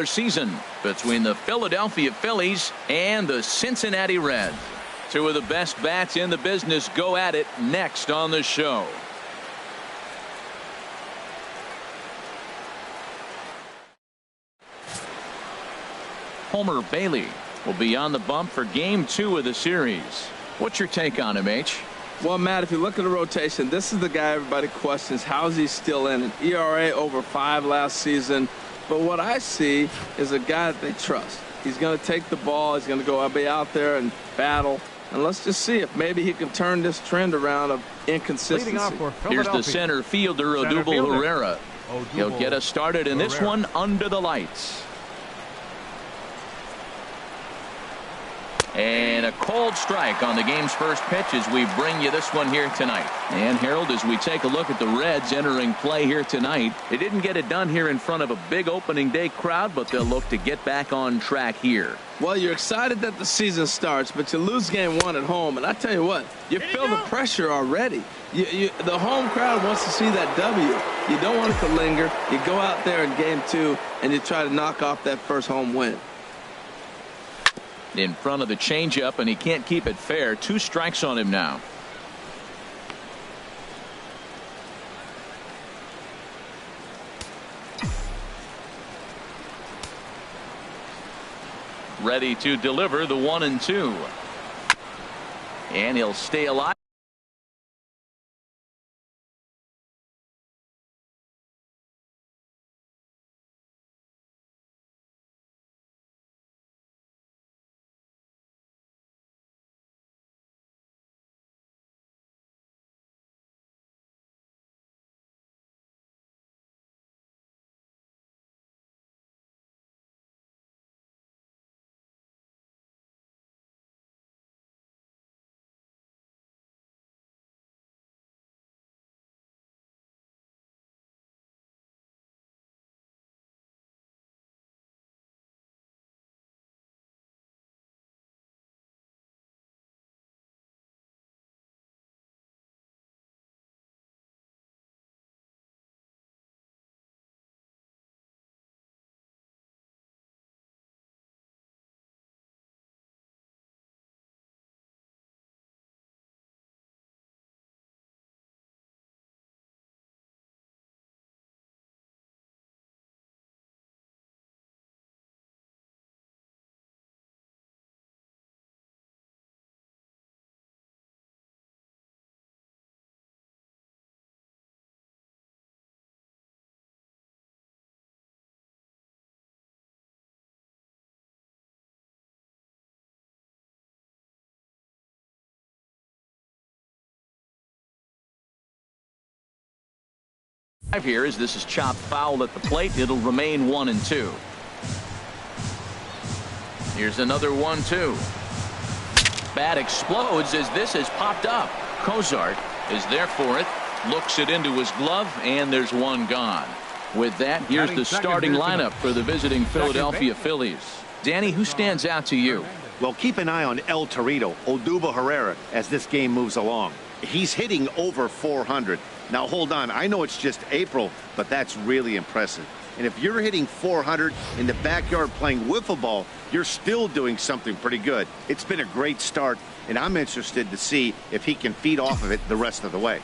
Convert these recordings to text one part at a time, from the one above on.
Season between the Philadelphia Phillies and the Cincinnati Reds. Two of the best bats in the business go at it next on the show. Homer Bailey will be on the bump for game 2 of the series. What's your take on him, H? Well, Matt, if you look at the rotation, this is the guy everybody questions. How is he still in it? ERA over 5 last season. But what I see is a guy that they trust. He's going to take the ball. He's going to go be out there and battle. And let's just see if maybe he can turn this trend around of inconsistency. Here's the center fielder, Odubel Herrera. He'll get us started in this one under the lights. And a cold strike on the game's first pitch as we bring you this one here tonight. And Harold, as we take a look at the Reds entering play here tonight, they didn't get it done here in front of a big opening day crowd, but they'll look to get back on track here. Well, you're excited that the season starts, but you lose game 1 at home. And I tell you what, you feel the pressure already. The home crowd wants to see that W. You don't want it to linger. You go out there in game 2 and you try to knock off that first home win. In front of the changeup, and he can't keep it fair. 2 strikes on him now. Ready to deliver the 1-2. And he'll stay alive. Here as this is chopped foul at the plate. It'll remain 1-2. Here's another 1-2. Bat explodes as this has popped up. Cozart is there for it, looks it into his glove, and there's one gone. With that, here's the starting lineup for the visiting Philadelphia Phillies. Danny, who stands out to you? Well, keep an eye on El Torito, Odubel Herrera, as this game moves along. He's hitting over 400. Now, hold on. I know it's just April, but that's really impressive. And if you're hitting 400 in the backyard playing wiffle ball, you're still doing something pretty good. It's been a great start, and I'm interested to see if he can feed off of it the rest of the way.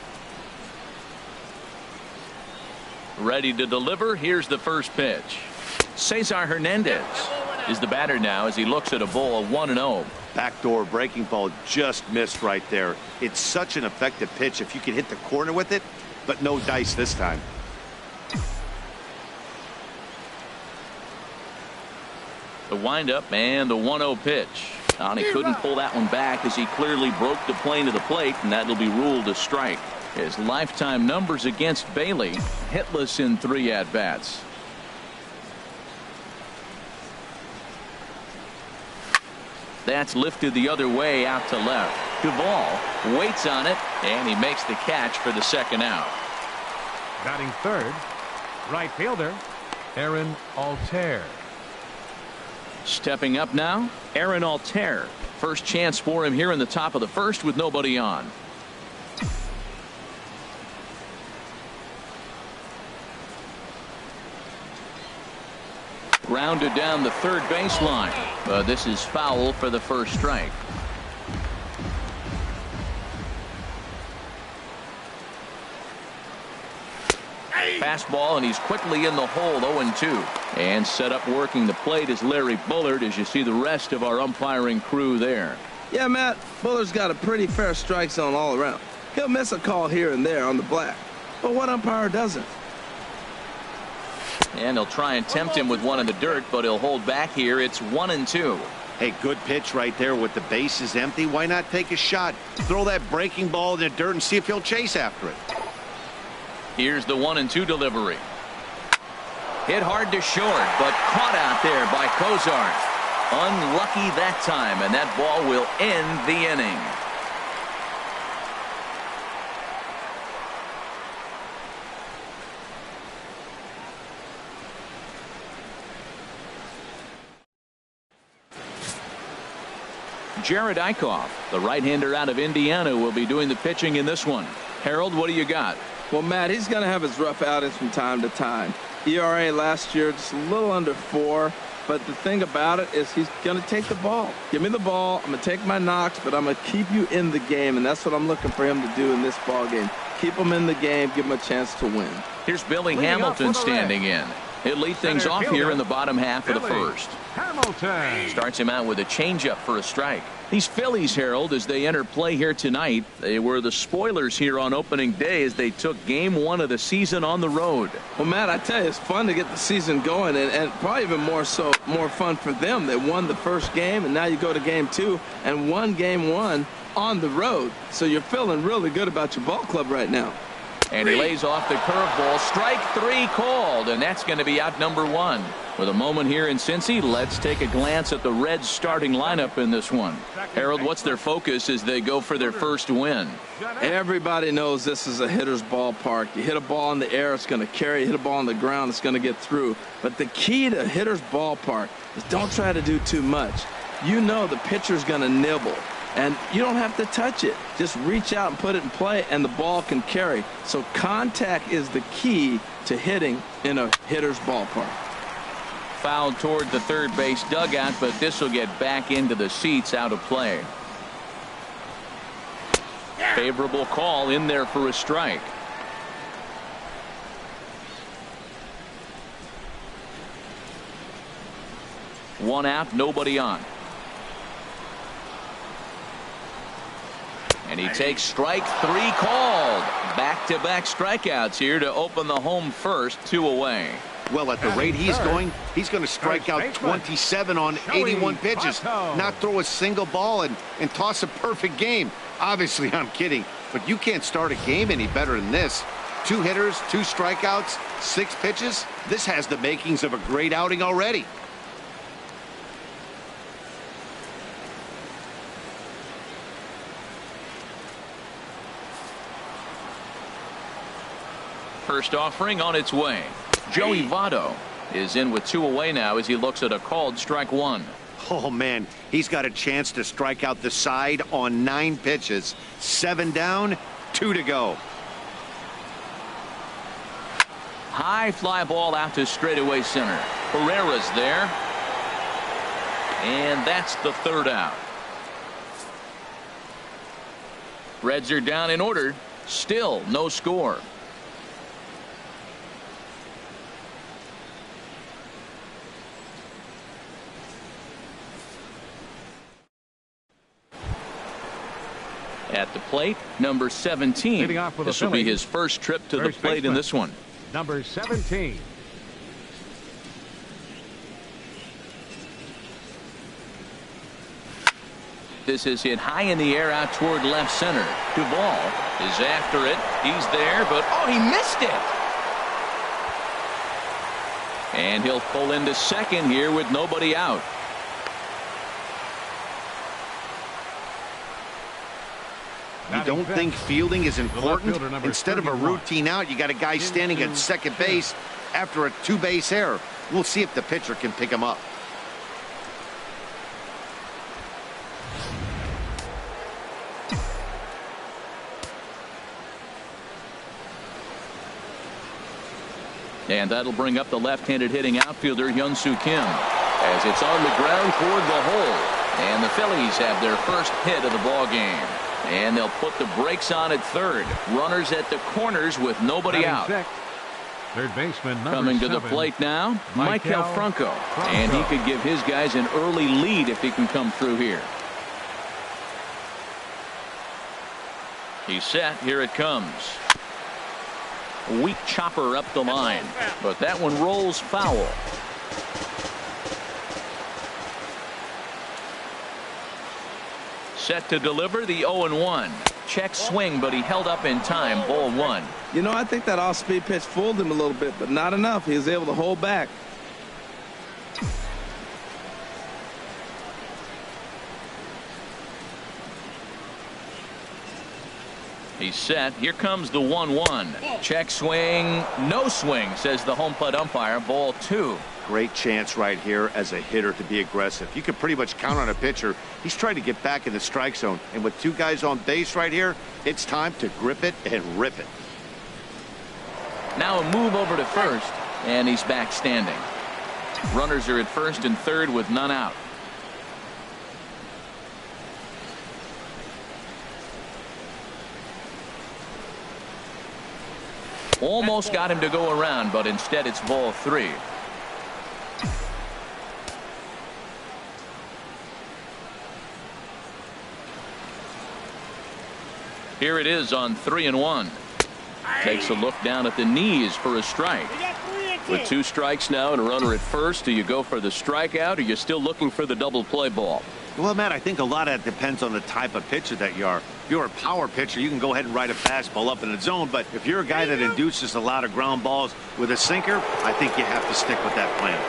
Ready to deliver. Here's the first pitch. Cesar Hernandez is the batter now as he looks at a ball 1-0. Backdoor breaking ball just missed right there. It's such an effective pitch if you can hit the corner with it, but no dice this time. The windup and the 1-0 pitch. And he couldn't pull that one back as he clearly broke the plane to the plate, and that'll be ruled a strike. His lifetime numbers against Bailey, hitless in 3 at-bats. That's lifted the other way out to left. Duvall waits on it, and he makes the catch for the second out. Batting third, right fielder, Aaron Altair. Stepping up now, Aaron Altair. First chance for him here in the top of the first with nobody on. grounded down the third baseline. This is foul for the first strike. Fastball, and he's quickly in the hole. 0-2. And set up working the plate is Larry Bullard, as you see the rest of our umpiring crew there. Yeah, Matt, Bullard's got a pretty fair strike zone all around. He'll miss a call here and there on the black, but what umpire doesn't? And they'll try and tempt him with one in the dirt, but he'll hold back here. It's 1-2. Hey, good pitch right there with the bases empty. Why not take a shot? Throw that breaking ball in the dirt and see if he'll chase after it. Here's the 1-2 delivery. Hit hard to short, but caught out there by Cozart. Unlucky that time, and that ball will end the inning. Jared Eichhoff, the right-hander out of Indiana, will be doing the pitching in this one. Harold, what do you got? Well, Matt, he's going to have his rough outings from time to time. ERA last year just a little under 4, but the thing about it is he's going to take the ball. Give me the ball. I'm going to take my knocks, but I'm going to keep you in the game, and that's what I'm looking for him to do in this ball game. Keep him in the game, give him a chance to win. Here's Billy Hamilton standing in. He'll lead things off here in the bottom half of the first. Hamilton Starts him out with a changeup for a strike. These Phillies, Harold, as they enter play here tonight, they were the spoilers here on opening day as they took game 1 of the season on the road. Well, Matt, I tell you, it's fun to get the season going, and probably even more fun for them. They won the first game, and now you go to game 2 and won game 1 on the road. So you're feeling really good about your ball club right now. And he lays off the curveball. Strike 3 called, and that's going to be out number 1. With a moment here in Cincy, let's take a glance at the Reds starting lineup in this one. Harold, what's their focus as they go for their first win? Everybody knows this is a hitter's ballpark. You hit a ball in the air, it's going to carry. You hit a ball on the ground, it's going to get through. But the key to hitter's ballpark is don't try to do too much. You know the pitcher's going to nibble, and you don't have to touch it. Just reach out and put it in play, and the ball can carry. So contact is the key to hitting in a hitter's ballpark. Fouled toward the third base dugout, but this will get back into the seats, out of play. Favorable call in there for a strike. One out, nobody on. And he takes strike 3 called. Back-to-back strikeouts here to open the home first, 2 away. Well, at the rate he's going to strike out 27 on 81 pitches, not throw a single ball and toss a perfect game. Obviously, I'm kidding, but you can't start a game any better than this. 2 hitters, 2 strikeouts, 6 pitches. This has the makings of a great outing already. First offering on its way. Joey Votto is in with 2 away now as he looks at a called strike 1. Oh, man, he's got a chance to strike out the side on 9 pitches. 7 down, 2 to go. High fly ball out to straightaway center. Herrera's there. And that's the 3rd out. Reds are down in order. Still no score. At the plate, number 17. This will be his first trip to the plate in this one. Number 17. This is hit high in the air out toward left center. Duvall is after it. He's there, but oh, he missed it. And he'll pull into second here with nobody out. You don't think fielding is important? Instead of a routine out, you got a guy standing at second base after a 2-base error. We'll see if the pitcher can pick him up. And that'll bring up the left-handed hitting outfielder Hyun-Soo Kim as it's on the ground toward the hole. And the Phillies have their first hit of the ball game. And they'll put the brakes on at third. Runners at the corners with nobody out. Third baseman coming to the plate now, Michael Franco. And he could give his guys an early lead if he can come through here. He's set. Here it comes. Weak chopper up the line, but that one rolls foul. Set to deliver the 0-1. Check swing, but he held up in time. Ball one. You know, I think that off-speed pitch fooled him a little bit, but not enough. He was able to hold back. He's set. Here comes the 1-1. Check swing. No swing, says the home plate umpire. Ball two. Great chance right here as a hitter to be aggressive. You can pretty much count on a pitcher. He's trying to get back in the strike zone. And with two guys on base right here, it's time to grip it and rip it. Now a move over to first, and he's back standing. Runners are at first and third with none out. Almost got him to go around, but instead it's ball three. Here it is on 3-1. Takes a look down at the knees for a strike. With two strikes now and a runner at first, do you go for the strikeout or are you still looking for the double play ball? Well, Matt, I think a lot of that depends on the type of pitcher that you are. If you're a power pitcher, you can go ahead and ride a fastball up in the zone. But if you're a guy that induces a lot of ground balls with a sinker, I think you have to stick with that plan.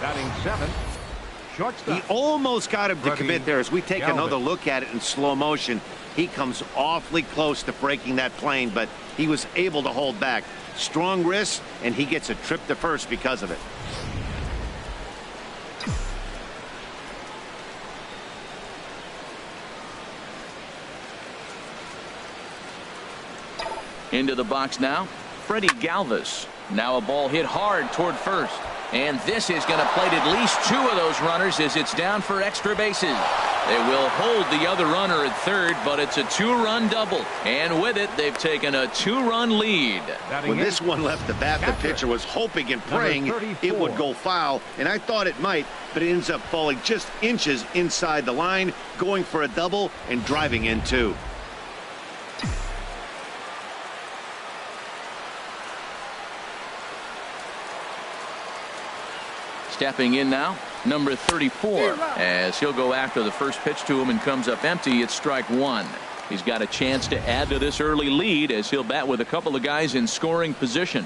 Batting seventh, shortstop. He almost got him to commit there. As we take another look at it in slow motion, he comes awfully close to breaking that plane, but he was able to hold back. Strong wrist, and he gets a trip to first because of it. Into the box now, Freddie Galvis. Now a ball hit hard toward first. And this is going to plate at least two of those runners as it's down for extra bases. They will hold the other runner at third, but it's a two-run double. And with it, they've taken a two-run lead. When this one left the bat, the pitcher was hoping and praying it would go foul, and I thought it might, but it ends up falling just inches inside the line, going for a double and driving in two. Stepping in now, number 34, as he'll go after the first pitch to him and comes up empty. It's strike one. He's got a chance to add to this early lead as he'll bat with a couple of guys in scoring position.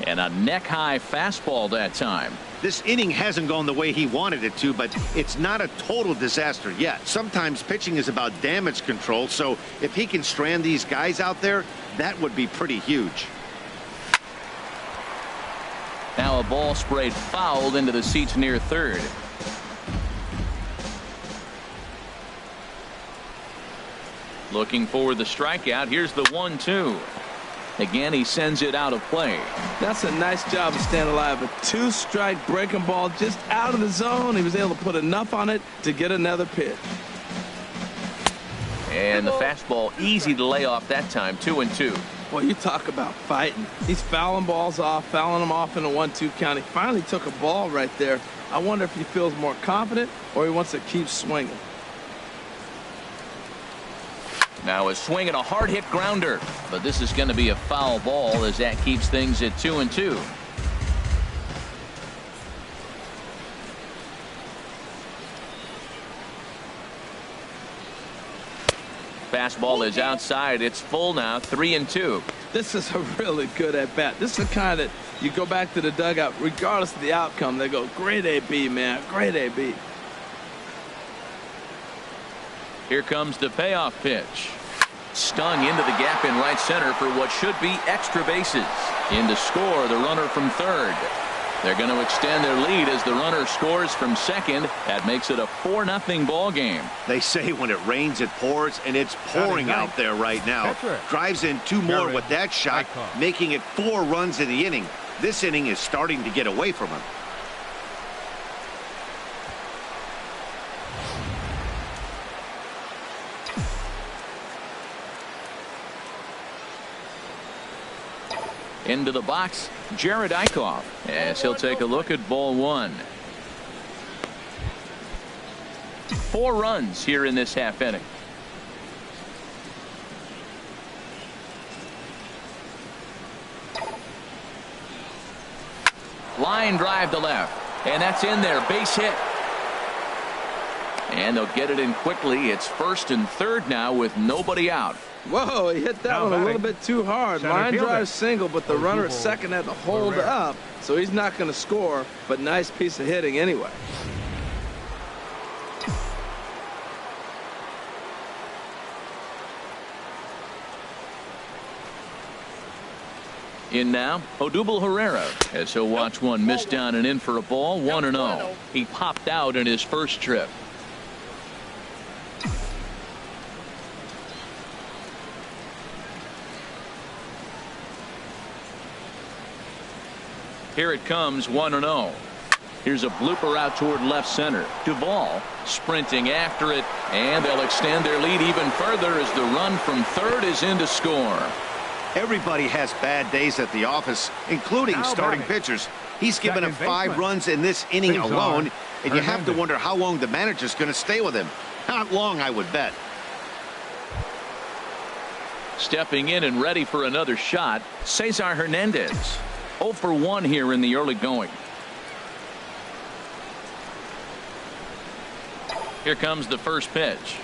And a neck-high fastball that time. This inning hasn't gone the way he wanted it to, but it's not a total disaster yet. Sometimes pitching is about damage control, so if he can strand these guys out there, that would be pretty huge. Now a ball sprayed fouled into the seats near third. Looking for the strikeout. Here's the 1-2. Again, he sends it out of play. That's a nice job of staying alive. A two-strike breaking ball just out of the zone. He was able to put enough on it to get another pitch. And the fastball easy to lay off that time. 2-2. Well, you talk about fighting. He's fouling balls off, fouling them off in a 1-2 count. He finally took a ball right there. I wonder if he feels more confident or he wants to keep swinging. Now a swing and a hard hit grounder, but this is going to be a foul ball as that keeps things at 2-2. Fastball is outside. It's full now. 3-2. This is a really good at bat. This is the kind that you go back to the dugout regardless of the outcome. They go, great AB, man, great AB. Here comes the payoff pitch. Stung into the gap in right center for what should be extra bases. In to score, the runner from third. They're going to extend their lead as the runner scores from second. That makes it a 4-0 ball game. They say when it rains, it pours, and it's pouring out there right now. Drives in 2 more with that shot, making it 4 runs in the inning. This inning is starting to get away from him. Into the box, Jared Eichhoff, as he'll take a look at ball 1. 4 runs here in this half inning. Line drive to left, and that's in there, base hit. And they'll get it in quickly. It's first and third now with nobody out. Whoa, he hit that one a little bit too hard. Line drive single, but the runner at second had to hold up, so he's not going to score, but nice piece of hitting anyway. In now, Odubel Herrera, as he'll watch one miss down and in for a ball, 1-0. He popped out in his first trip. Here it comes, 1-0. Here's a blooper out toward left center. Duvall sprinting after it, and they'll extend their lead even further as the run from third is in to score. Everybody has bad days at the office, including starting pitchers. He's given him 5 runs in this inning alone, and you have to wonder how long the manager's going to stay with him. Not long, I would bet. Stepping in and ready for another shot, Cesar Hernandez. 0 for 1 here in the early going. Here comes the first pitch.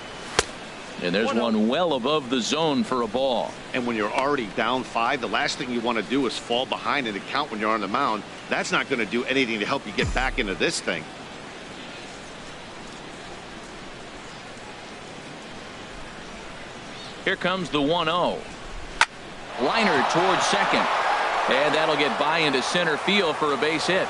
And there's one well above the zone for a ball. And when you're already down 5, the last thing you want to do is fall behind in the count when you're on the mound. That's not going to do anything to help you get back into this thing. Here comes the 1-0. Liner towards second. And that'll get by into center field for a base hit.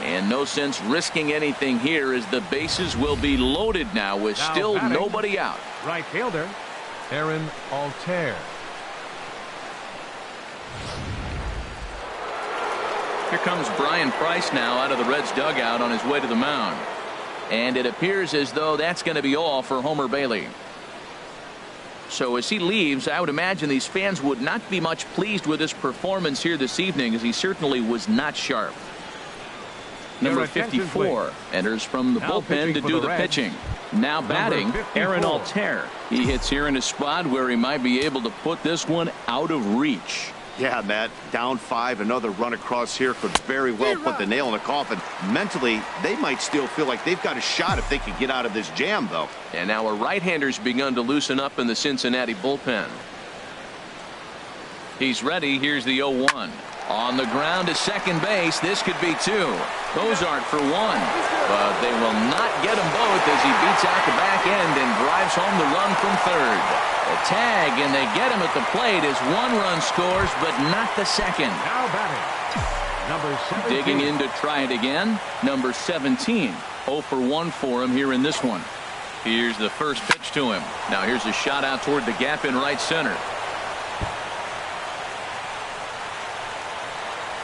And no sense risking anything here as the bases will be loaded now with still nobody out. Right fielder, Aaron Altair. Here comes Brian Price now out of the Reds dugout on his way to the mound. And it appears as though that's going to be all for Homer Bailey. So as he leaves, I would imagine these fans would not be much pleased with his performance here this evening, as he certainly was not sharp. Number 54 enters from the bullpen to do the pitching. Now batting, Aaron Altair. He hits here in a spot where he might be able to put this one out of reach. Yeah, Matt, down 5, another run across here could very well put the nail in the coffin. Mentally, they might still feel like they've got a shot if they could get out of this jam, though. And now a right-hander's begun to loosen up in the Cincinnati bullpen. He's ready. Here's the 0-1. On the ground to second base. This could be 2. Cozart for 1. But they will not get them both as he beats out the back end and drives home the run from third. A tag, and they get him at the plate as 1 run scores, but not the second. Now batting, number 17. Digging in to try it again, number 17. 0 for 1 for him here in this one. Here's the first pitch to him. Now here's a shot out toward the gap in right center.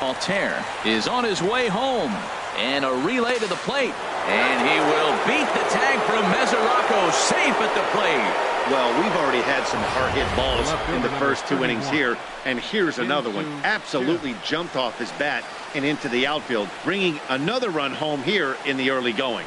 Altair is on his way home, and a relay to the plate, and he will beat the tag from Mesoraco, safe at the plate. Well, we've already had some hard-hit balls in the first 2 innings here, and here's another one. Absolutely jumped off his bat and into the outfield, bringing another run home here in the early going.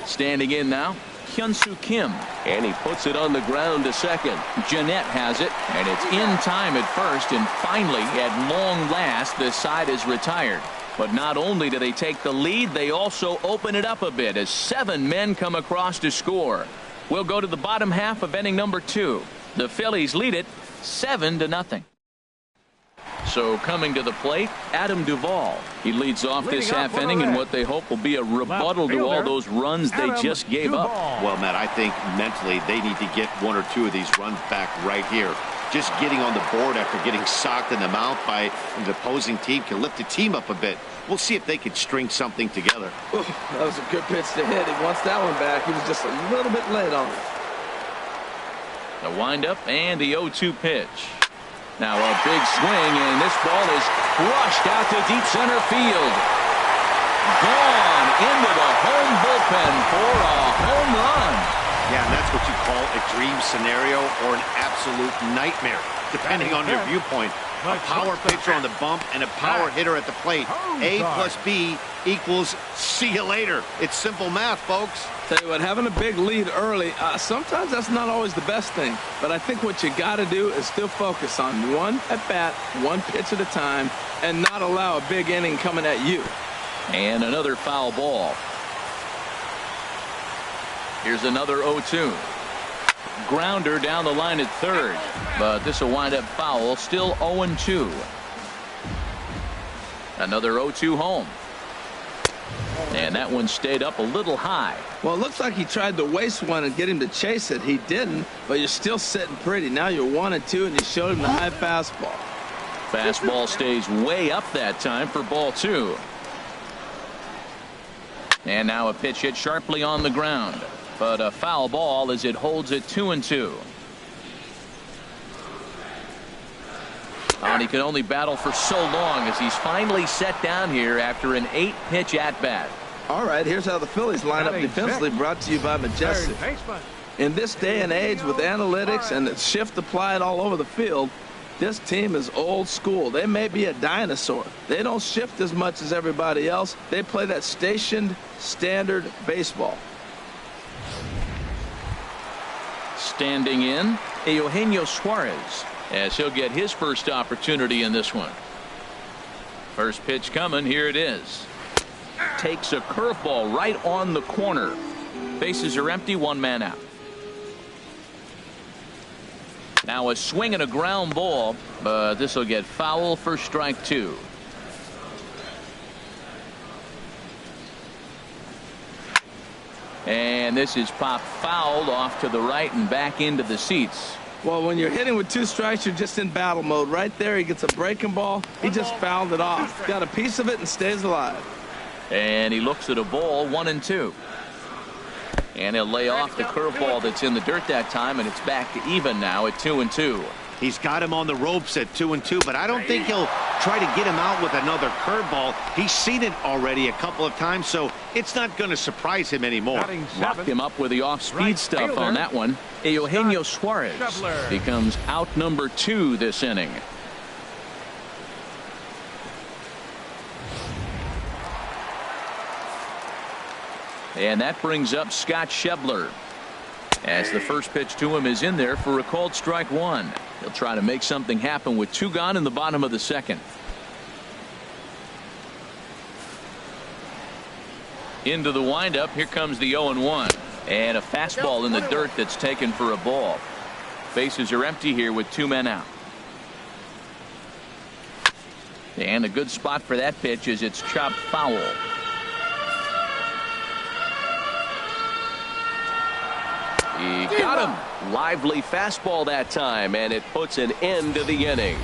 Standing in now, Hyun-Soo Kim, and he puts it on the ground to second. Jeanette has it, and it's in time at first, and finally, at long last, the side is retired. But not only do they take the lead, they also open it up a bit as 7 men come across to score. We'll go to the bottom half of inning number 2. The Phillies lead it 7-0. So coming to the plate, Adam Duvall. He leads off this half inning in what they hope will be a rebuttal to all those runs they just gave up. Well, Matt, I think mentally they need to get one or two of these runs back right here. Just getting on the board after getting socked in the mouth by the opposing team can lift the team up a bit. We'll see if they can string something together. Ooh, that was a good pitch to hit. He wants that one back. He was just a little bit late on it. The windup and the 0-2 pitch. Now a big swing, and this ball is crushed out to deep center field. Gone into the home bullpen for a home run. Yeah, and that's what you call a dream scenario or an absolute nightmare, depending on your viewpoint. A power pitcher on the bump and a power hitter at the plate. A plus B equals see you later. It's simple math, folks. Tell you what, having a big lead early, sometimes that's not always the best thing. But I think what you got to do is still focus on one at bat, one pitch at a time, and not allow a big inning coming at you. And another foul ball. Here's another 0-2. Grounder down the line at third, but this will wind up foul. Still 0-2. Another 0-2 home. And that one stayed up a little high. Well, it looks like he tried to waste one and get him to chase it. He didn't, but you're still sitting pretty. Now you're 1-2, and you showed him the high fastball. Fastball stays way up that time for ball 2. And now a pitch hit sharply on the ground. But a foul ball as it holds it 2-2. And he can only battle for so long as he's finally set down here after an 8-pitch at-bat. All right, here's how the Phillies line up defensively, brought to you by Majestic. In this day and age with analytics and the shift applied all over the field, this team is old school. They may be a dinosaur. They don't shift as much as everybody else. They play that stationed standard baseball. Standing in, Eugenio Suarez, as he'll get his first opportunity in this one. First pitch coming. Here it is. Takes a curveball right on the corner. Bases are empty, one man out. Now a swing and a ground ball, but this will get foul for strike 2. And this is popped fouled off to the right and back into the seats. Well, when you're hitting with 2 strikes, you're just in battle mode. Right there, he gets a breaking ball. He just fouled it off. Got a piece of it and stays alive. And he looks at a ball, 1-2. And he'll lay off the curveball that's in the dirt that time, and it's back to even now at 2-2. He's got him on the ropes at 2-2, but I don't think he'll try to get him out with another curveball. He's seen it already a couple of times, so it's not going to surprise him anymore. Locked him up with the off-speed stuff on that one. Eugenio Suarez becomes out number 2 this inning. And that brings up Scott Schebler, as the first pitch to him is in there for a called strike 1. He'll try to make something happen with 2 gone in the bottom of the second. Into the windup. Here comes the 0-1. And a fastball in the dirt that's taken for a ball. Bases are empty here with 2 men out. And a good spot for that pitch is it's chopped foul. He got him. Lively fastball that time, and it puts an end to the inning.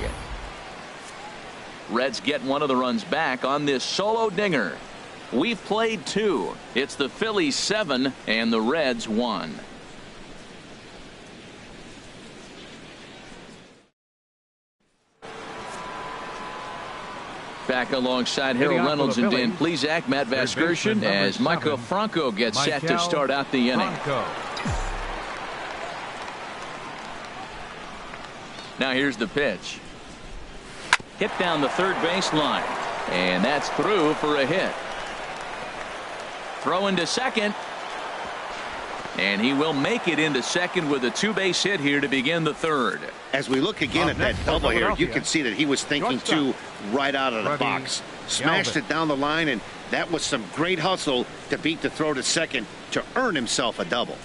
Reds get one of the runs back on this solo dinger. We've played 2. It's the Phillies 7 and the Reds 1. Back alongside Harold Reynolds and Dan Plesac, Matt Vasgersian, as Michael Franco gets set to start out the inning. Now here's the pitch. Hit down the third baseline, and that's through for a hit. Throw into second, and he will make it into second with a 2-base hit here to begin the third. As we look again at that double here, you can see that he was thinking 2 right out of the box. Smashed it down the line, and that was some great hustle to beat the throw to second to earn himself a double.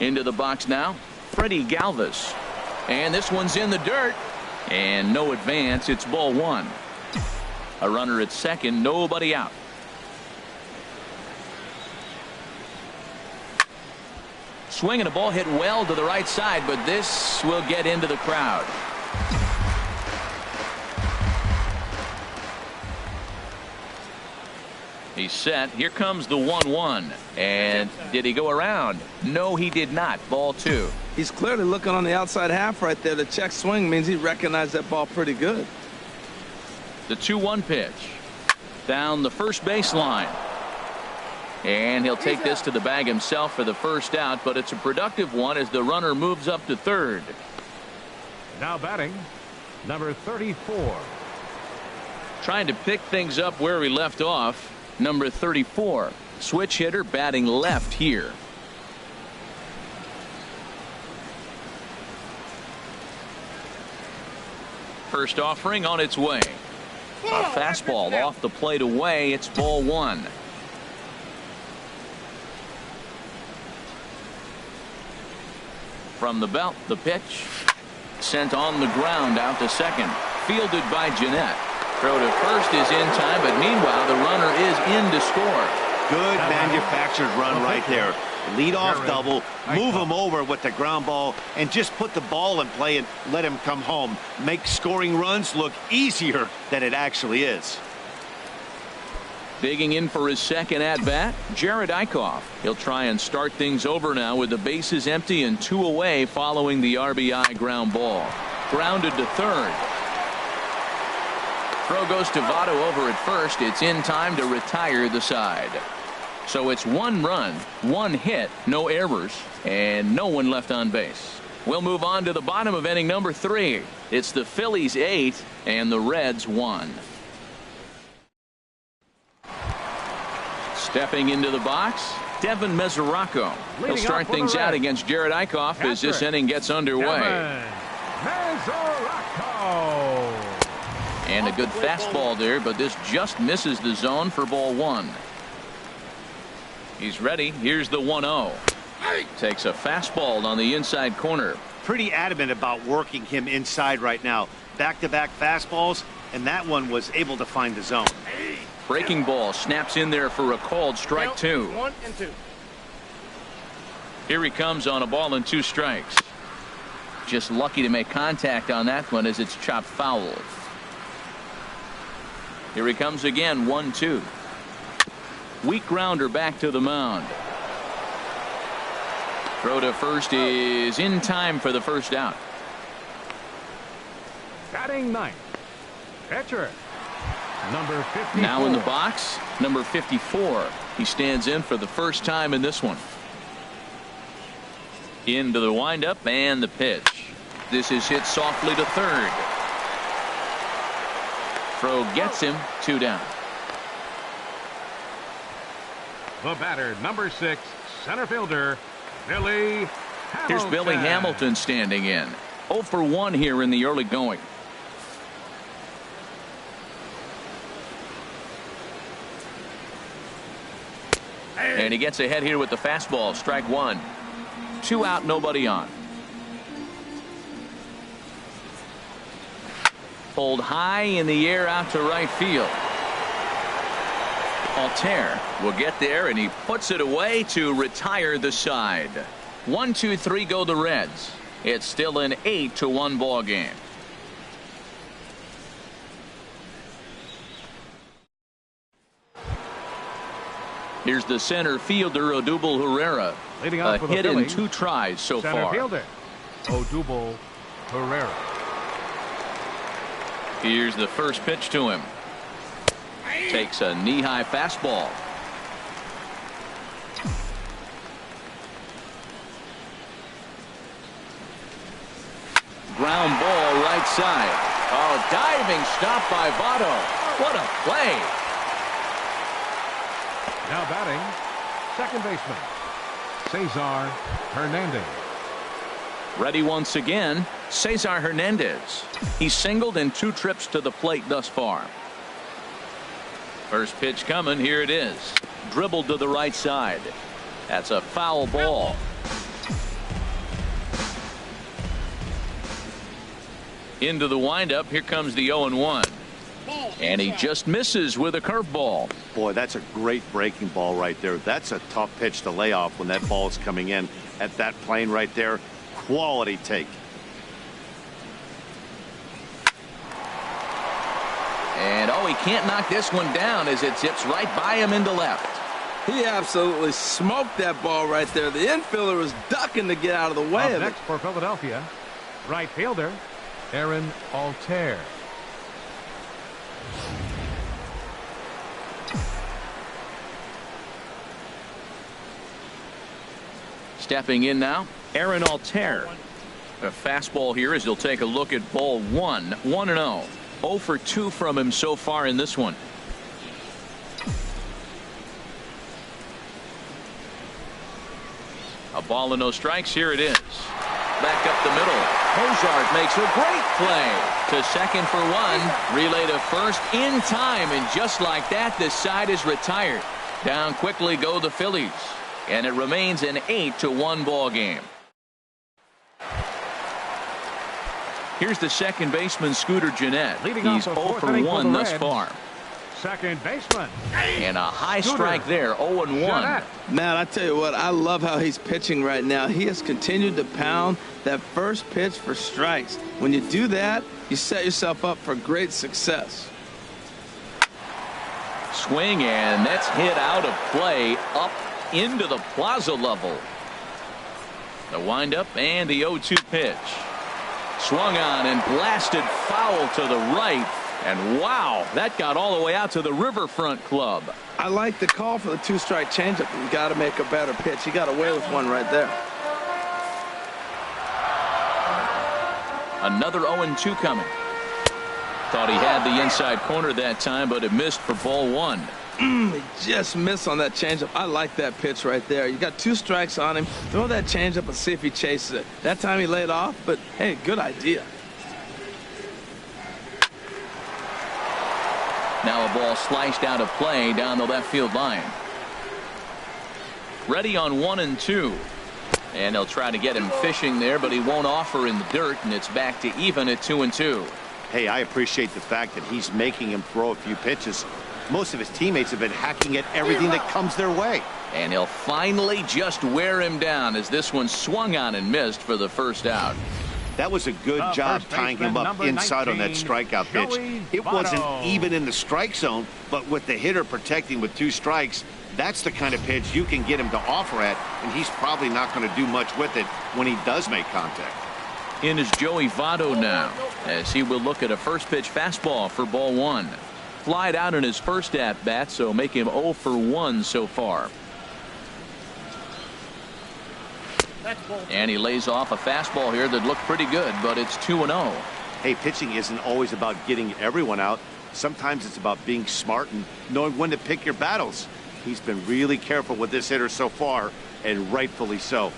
Into the box now, Freddie Galvis. And this one's in the dirt. And no advance. It's ball one. A runner at second, nobody out. Swinging a ball hit well to the right side, but this will get into the crowd. He's set. Here comes the 1-1. And did he go around? No, he did not. Ball two. He's clearly looking on the outside half right there. The check swing means he recognized that ball pretty good. The 2-1 pitch. Down the first baseline. And he'll take this to the bag himself for the first out, but it's a productive one as the runner moves up to third. Now batting, number 34. Trying to pick things up where we left off. Number 34, switch hitter batting left here. First offering on its way. A fastball off the plate away. It's ball one. From the belt, the pitch. Sent on the ground out to second. Fielded by Jeanette. Throw to first is in time, but meanwhile the runner is in to score. Good manufactured run right there. Lead off double, move him over with the ground ball, and just put the ball in play and let him come home. Make scoring runs look easier than it actually is. Digging in for his second at-bat, Jared Eichhoff. He'll try and start things over now with the bases empty and two away following the RBI ground ball. Grounded to third. Throw goes to Votto over at first. It's in time to retire the side. So it's one run, one hit, no errors, and no one left on base. We'll move on to the bottom of inning number 3. It's the Phillies 8 and the Reds 1. Stepping into the box, Devin Mesoraco. He'll start things out against Jared Eichhoff as this inning gets underway. And a good fastball there, but this just misses the zone for ball one. He's ready. Here's the 1-0. Takes a fastball on the inside corner. Pretty adamant about working him inside right now. Back-to-back fastballs, and that one was able to find the zone. Breaking ball snaps in there for a called strike two. 1-2. Here he comes on a ball and 2 strikes. Just lucky to make contact on that one as it's chopped foul. Here he comes again, 1-2. Weak grounder back to the mound. Throw to first is in time for the first out. Batting ninth, pitcher, number 54. Now in the box, number 54. He stands in for the first time in this one. Into the windup and the pitch. This is hit softly to third. Throw gets him, 2 down. The batter, number 6, center fielder, Billy Hamilton. Here's Billy Hamilton standing in. 0 for 1 here in the early going. And he gets ahead here with the fastball. Strike 1. 2 out, nobody on. Pulled high in the air out to right field. Altair will get there, and he puts it away to retire the side. 1, 2, 3 go the Reds. It's still an 8-1 ball game. Here's the center fielder, Odubel Herrera. Leading off a for the hit in Phillies, 2 tries so center far. fielder, Odubel Herrera. Here's the first pitch to him. Takes a knee-high fastball. Ground ball right side. Oh, diving stop by Votto. What a play. Now batting, second baseman, Cesar Hernandez. Ready once again, Cesar Hernandez. He's singled in 2 trips to the plate thus far. First pitch coming. Here it is. Dribbled to the right side. That's a foul ball. Into the windup. Here comes the 0-1. And he just misses with a curveball. Boy, that's a great breaking ball right there. That's a tough pitch to lay off when that ball is coming in at that plane right there. Quality take. And oh, he can't knock this one down as it zips right by him into left. He absolutely smoked that ball right there. The infielder was ducking to get out of the way of it. Next for Philadelphia, right fielder Aaron Altair. Stepping in now, Aaron Altair. A fastball here as he'll take a look at ball 1. 1-0. 0 for 2 from him so far in this one. A ball and no strikes. Here it is. Back up the middle. Cozart makes a great play to second for 1. Relay to first in time, and just like that, the side is retired. Down quickly go the Phillies, and it remains an 8-1 ball game. Here's the second baseman, Scooter Gennett. He's 0 for 1 thus far. Second baseman. And a high strike there, 0-1. Man, I tell you what, I love how he's pitching right now. He has continued to pound that first pitch for strikes. When you do that, you set yourself up for great success. Swing, and that's hit out of play up into the plaza level. The windup and the 0-2 pitch. Swung on and blasted foul to the right. And wow, that got all the way out to the Riverfront Club. I like the call for the 2-strike changeup. You got to make a better pitch. He got away with one right there. Another 0-2 coming. Thought he had the inside corner that time, but it missed for ball 1. He just missed on that changeup. I like that pitch right there. You got 2 strikes on him. Throw that changeup and see if he chases it. That time he laid off, but hey, good idea. Now a ball sliced out of play down the left field line. Ready on 1-2. And they'll try to get him fishing there, but he won't offer in the dirt, and it's back to even at 2-2. Hey, I appreciate the fact that he's making him throw a few pitches. Most of his teammates have been hacking at everything that comes their way. And he'll finally just wear him down as this one swung on and missed for the first out. That was a good job tying him up inside on that strikeout pitch. It wasn't even in the strike zone, but with the hitter protecting with 2 strikes, that's the kind of pitch you can get him to offer at, and he's probably not going to do much with it when he does make contact. In is Joey Votto now, as he will look at a first pitch fastball for ball 1. Flied out in his first at bat, so make him 0 for 1 so far. And he lays off a fastball here that looked pretty good, but it's 2-0. Hey, pitching isn't always about getting everyone out. Sometimes it's about being smart and knowing when to pick your battles. He's been really careful with this hitter so far, and rightfully so.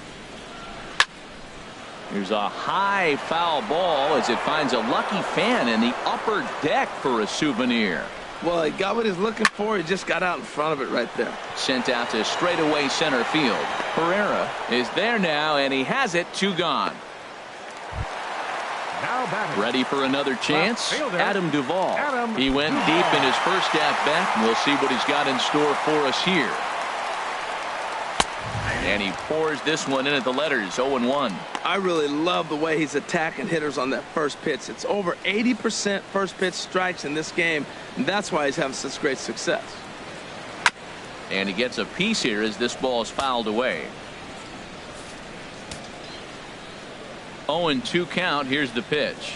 Here's a high foul ball as it finds a lucky fan in the upper deck for a souvenir. Well, he got what he's looking for. He just got out in front of it right there. Sent out to straightaway center field. Herrera is there now, and he has it. 2 gone. Now batting. Ready for another chance? Adam Duvall. He went Duvall. deep in his first at bat, and we'll see what he's got in store for us here. And he pours this one in at the letters. 0-1. I really love the way he's attacking hitters on that first pitch. It's over 80% first pitch strikes in this game, and that's why he's having such great success. And he gets a piece here as this ball is fouled away. 0-2 count. Here's the pitch.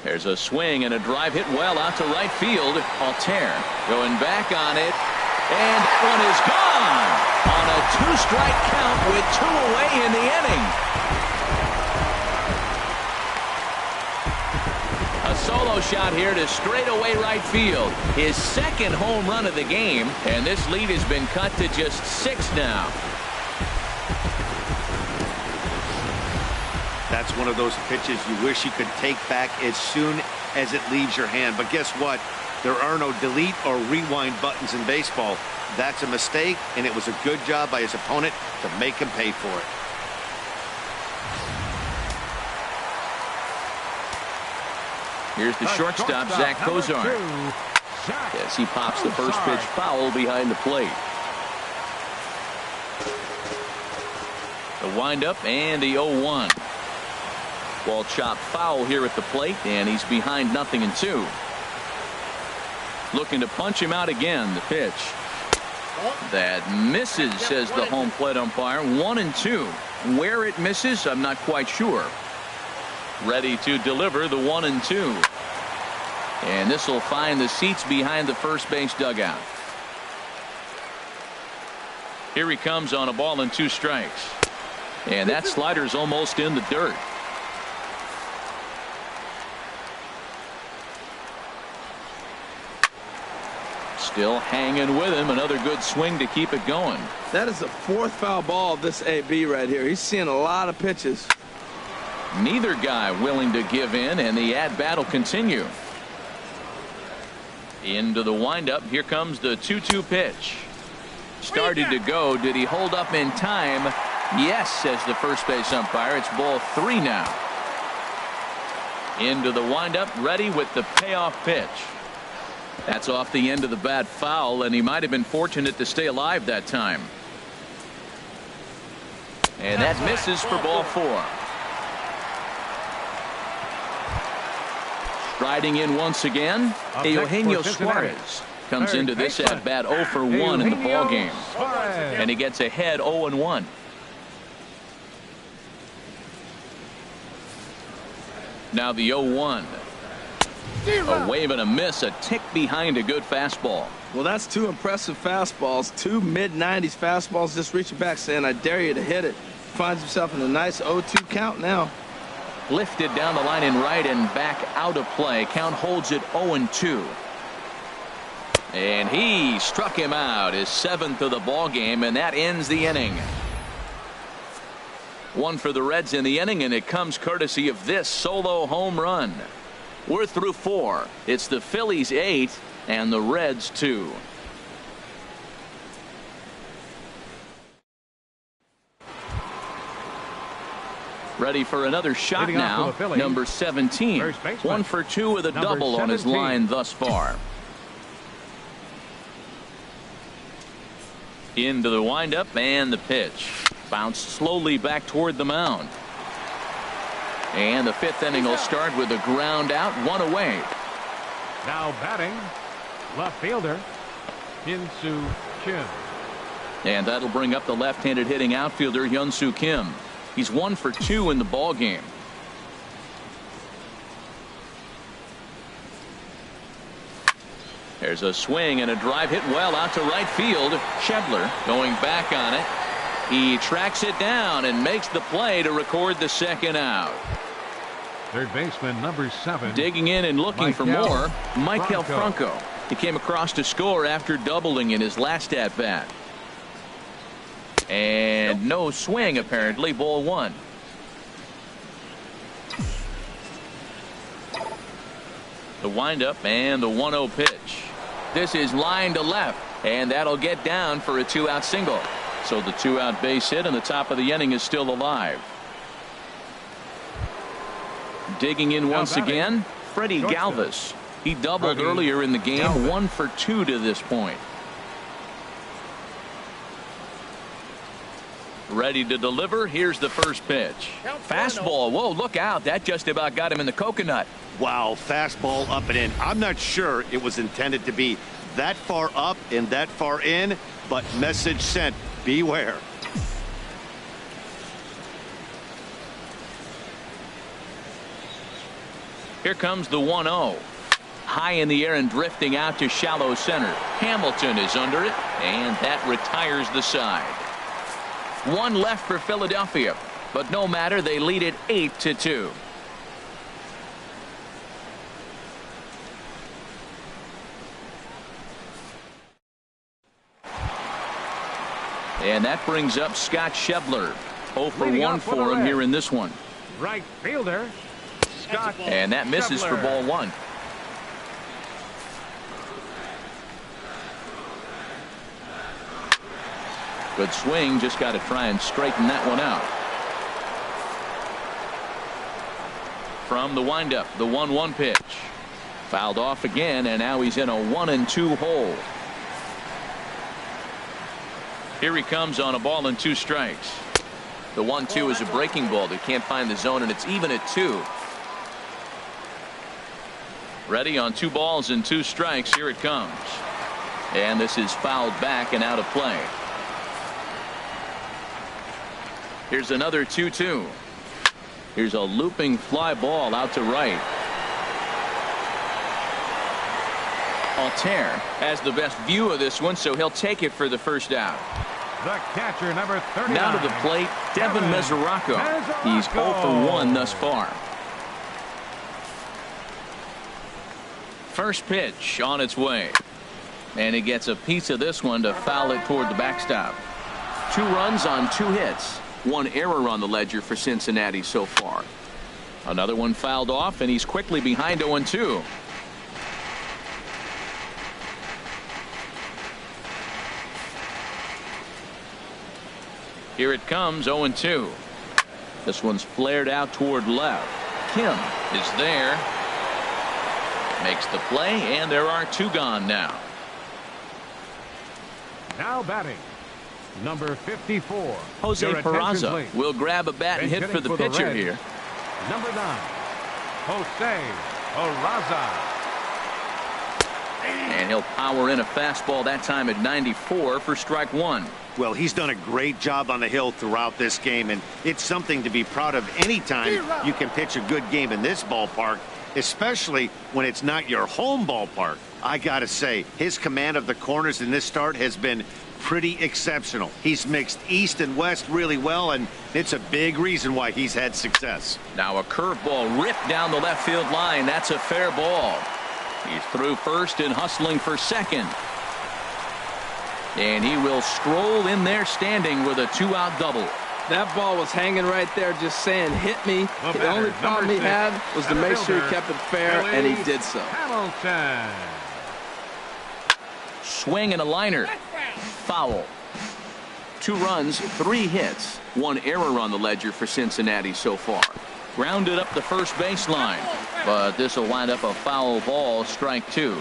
There's a swing and a drive hit well out to right field. Altair going back on it, and that one is gone on a 2-strike count with 2 away in the inning. A solo shot here to straightaway right field. His second home run of the game, and this lead has been cut to just 6 now. That's one of those pitches you wish you could take back as soon as it leaves your hand. But guess what? There are no delete or rewind buttons in baseball. That's a mistake, and it was a good job by his opponent to make him pay for it. Here's the shortstop, Zach Cozart. As he pops the first pitch foul behind the plate. The windup and the 0-1. Ball chopped foul here at the plate, and he's behind 0-2. Looking to punch him out again. The pitch. That misses, says the home plate umpire. 1-2. Where it misses, I'm not quite sure. Ready to deliver the 1-2. And this will find the seats behind the first base dugout. Here he comes on a ball and 2 strikes. And that slider's almost in the dirt. Still hanging with him. Another good swing to keep it going. That is the 4th foul ball of this AB right here. He's seeing a lot of pitches. Neither guy willing to give in, and the at-bat will continue. Into the windup. Here comes the 2-2 pitch. Started to go. Did he hold up in time? Yes, says the first base umpire. It's ball 3 now. Into the windup. Ready with the payoff pitch. That's off the end of the bat foul, and he might have been fortunate to stay alive that time. And that misses for ball 4. Striding in once again, Eugenio Suarez comes into this at bat 0 for 1 in the ball game, and he gets ahead 0-1. Now the 0-1. A wave and a miss, a tick behind a good fastball. Well, that's 2 impressive fastballs. 2 mid-90s fastballs just reaching back saying, I dare you to hit it. Finds himself in a nice 0-2 count now. Lifted down the line in right and back out of play. Count holds it 0-2. And he struck him out, his 7th of the ball game, and that ends the inning. 1 for the Reds in the inning, and it comes courtesy of this solo home run. We're through 4. It's the Phillies 8 and the Reds 2. Ready for another shot now. Number 17. 1 for 2 with a double on his line thus far. Into the windup and the pitch. Bounced slowly back toward the mound. And the 5th inning will start with a ground out, 1 away. Now batting, left fielder, Hyun-Soo Kim. And that'll bring up the left-handed hitting outfielder, Hyun-Soo Kim. He's 1 for 2 in the ball game. There's a swing and a drive hit well out to right field. Schebler going back on it. He tracks it down and makes the play to record the 2nd out. Third baseman number 7. Digging in and looking for more, Michael Franco. He came across to score after doubling in his last at bat. And no swing apparently. Ball 1. The windup and the 1-0 pitch. This is line to left, and that'll get down for a 2-out single. So the 2-out base hit, and the top of the inning is still alive. Digging in once again, Freddie Galvis. He doubled earlier in the game. 1 for 2 to this point. Ready to deliver. Here's the first pitch. Fastball. Whoa, look out. That just about got him in the coconut. Wow, fastball up and in. I'm not sure it was intended to be that far up and that far in, but message sent. Beware. Here comes the 1-0. High in the air and drifting out to shallow center. Hamilton is under it, and that retires the side. 1 left for Philadelphia, but no matter, they lead it 8-2. And that brings up Scott Schebler. 0 for 1 for him here in this one. Right fielder, Scott. And that misses for ball 1. Good swing, just got to try and straighten that one out. from the windup. The 1-1 pitch. Fouled off again, and now he's in a 1-2 hole. Here he comes on a ball and 2 strikes. The 1-2 is a breaking ball that can't find the zone, and it's even at 2. Ready on 2 balls and 2 strikes. Here it comes. And this is fouled back and out of play. Here's another 2-2. Here's a looping fly ball out to right. Altair has the best view of this one, so he'll take it for the first out. The catcher, number 39. Now to the plate, Devin Mesoraco. He's 0 for 1 thus far. First pitch on its way. And he gets a piece of this one to foul it toward the backstop. 2 runs on 2 hits. 1 error on the ledger for Cincinnati so far. Another one fouled off, and he's quickly behind 0-2. Here it comes, 0-2. This one's flared out toward left. Kim is there. Makes the play, and there are 2 gone now. Now batting, number 54. Jose Peraza will grab a bat and hit for the pitcher here. Number 9, Jose Peraza. And he'll power in a fastball that time at 94 for strike 1. Well, he's done a great job on the hill throughout this game, and it's something to be proud of anytime you can pitch a good game in this ballpark, especially when it's not your home ballpark. I got to say, his command of the corners in this start has been pretty exceptional. He's mixed east and west really well, and it's a big reason why he's had success. Now a curveball ripped down the left field line. That's a fair ball. He's through first and hustling for second. And he will stroll in there standing with a 2-out double. That ball was hanging right there just saying hit me. The only problem he had was to make sure he kept it fair, and he did so. Hamilton. Swing and a liner. Foul. 2 runs, 3 hits. 1 error on the ledger for Cincinnati so far. Grounded up the first baseline, but this will wind up a foul ball, strike 2.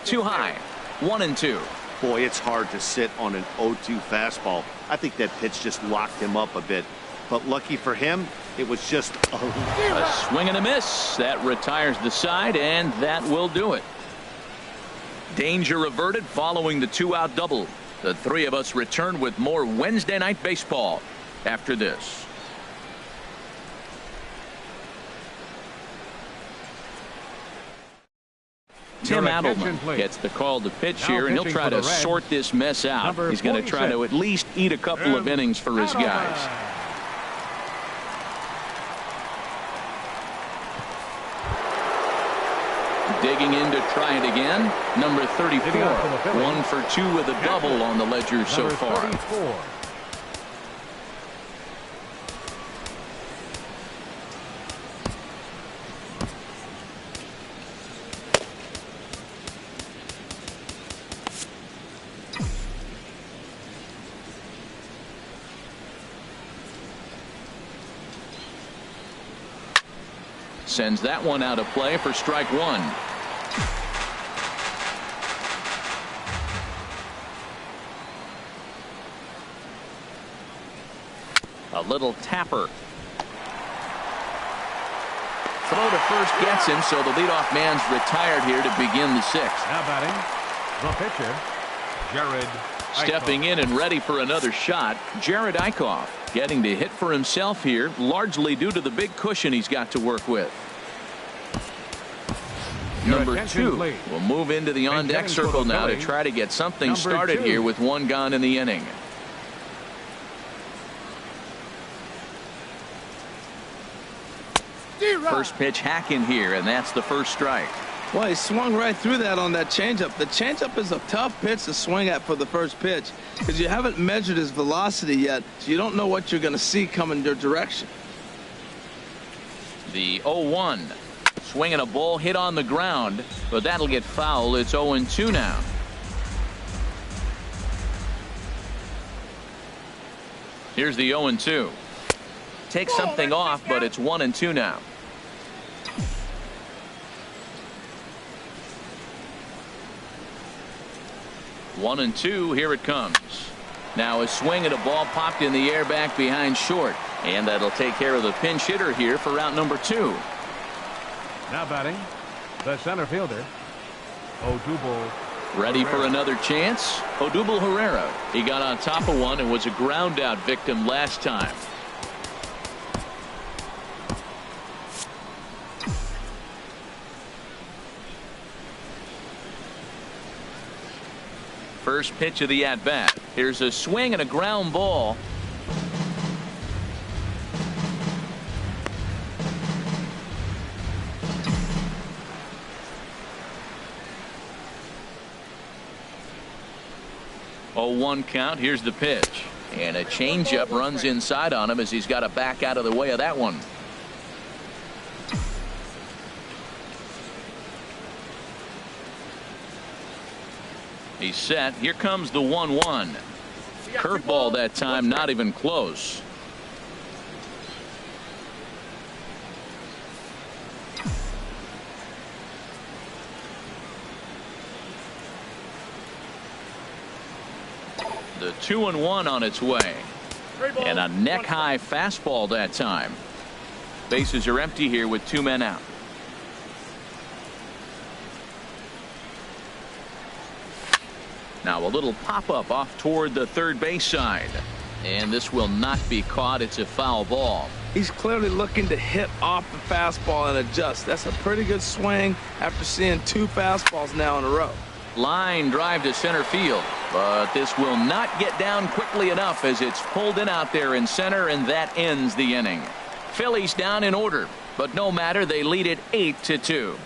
Too high. 1-2. Boy, it's hard to sit on an 0-2 fastball. I think that pitch just locked him up a bit. But lucky for him, it was just a swing and a miss. That retires the side, and that will do it. Danger averted following the 2-out double. The 3 of us return with more Wednesday Night Baseball after this. Tim Adelman gets the call to pitch here, and he'll try to sort this mess out. He's going to try to at least eat a couple of innings for his guys. Digging in to try it again. Number 34. 1 for 2 with a double on the ledger so far. Sends that one out of play for strike 1. A little tapper. Throw to first gets him, so the leadoff man's retired here to begin the 6th. Now batting, the pitcher, Jared Stepping in and ready for another shot, Jared Eichhoff getting to hit for himself here, largely due to the big cushion he's got to work with. Number 2 will move into the on-deck circle now to try to get something started here with 1 gone in the inning. First pitch hacking here, and that's the first strike. Well, he swung right through that on that changeup. The changeup is a tough pitch to swing at for the first pitch because you haven't measured his velocity yet, so you don't know what you're going to see coming your direction. The 0-1. Swinging a ball hit on the ground, but that'll get foul. It's 0-2 now. Here's the 0-2. take something off, but it's 1-2 now. 1-2, here it comes. Now a swing and a ball popped in the air back behind short, and that'll take care of the pinch hitter here for round number 2. Now batting, the center fielder, Odubel. Ready for another chance? Odubel Herrera. He got on top of one and was a ground out victim last time. First pitch of the at-bat. Here's a swing and a ground ball. Oh, 1 count. Here's the pitch. And a changeup runs inside on him as he's got to back out of the way of that one. He's set. Here comes the 1-1. Curveball that time, not even close. The 2-1 on its way. And a neck high fastball that time. Bases are empty here with 2 men out. Now a little pop-up off toward the third base side. And this will not be caught. It's a foul ball. He's clearly looking to hit off the fastball and adjust. That's a pretty good swing after seeing 2 fastballs now in a row. Line drive to center field. But this will not get down quickly enough as it's pulled in out there in center, and that ends the inning. Phillies down in order. But no matter, they lead it 8-2.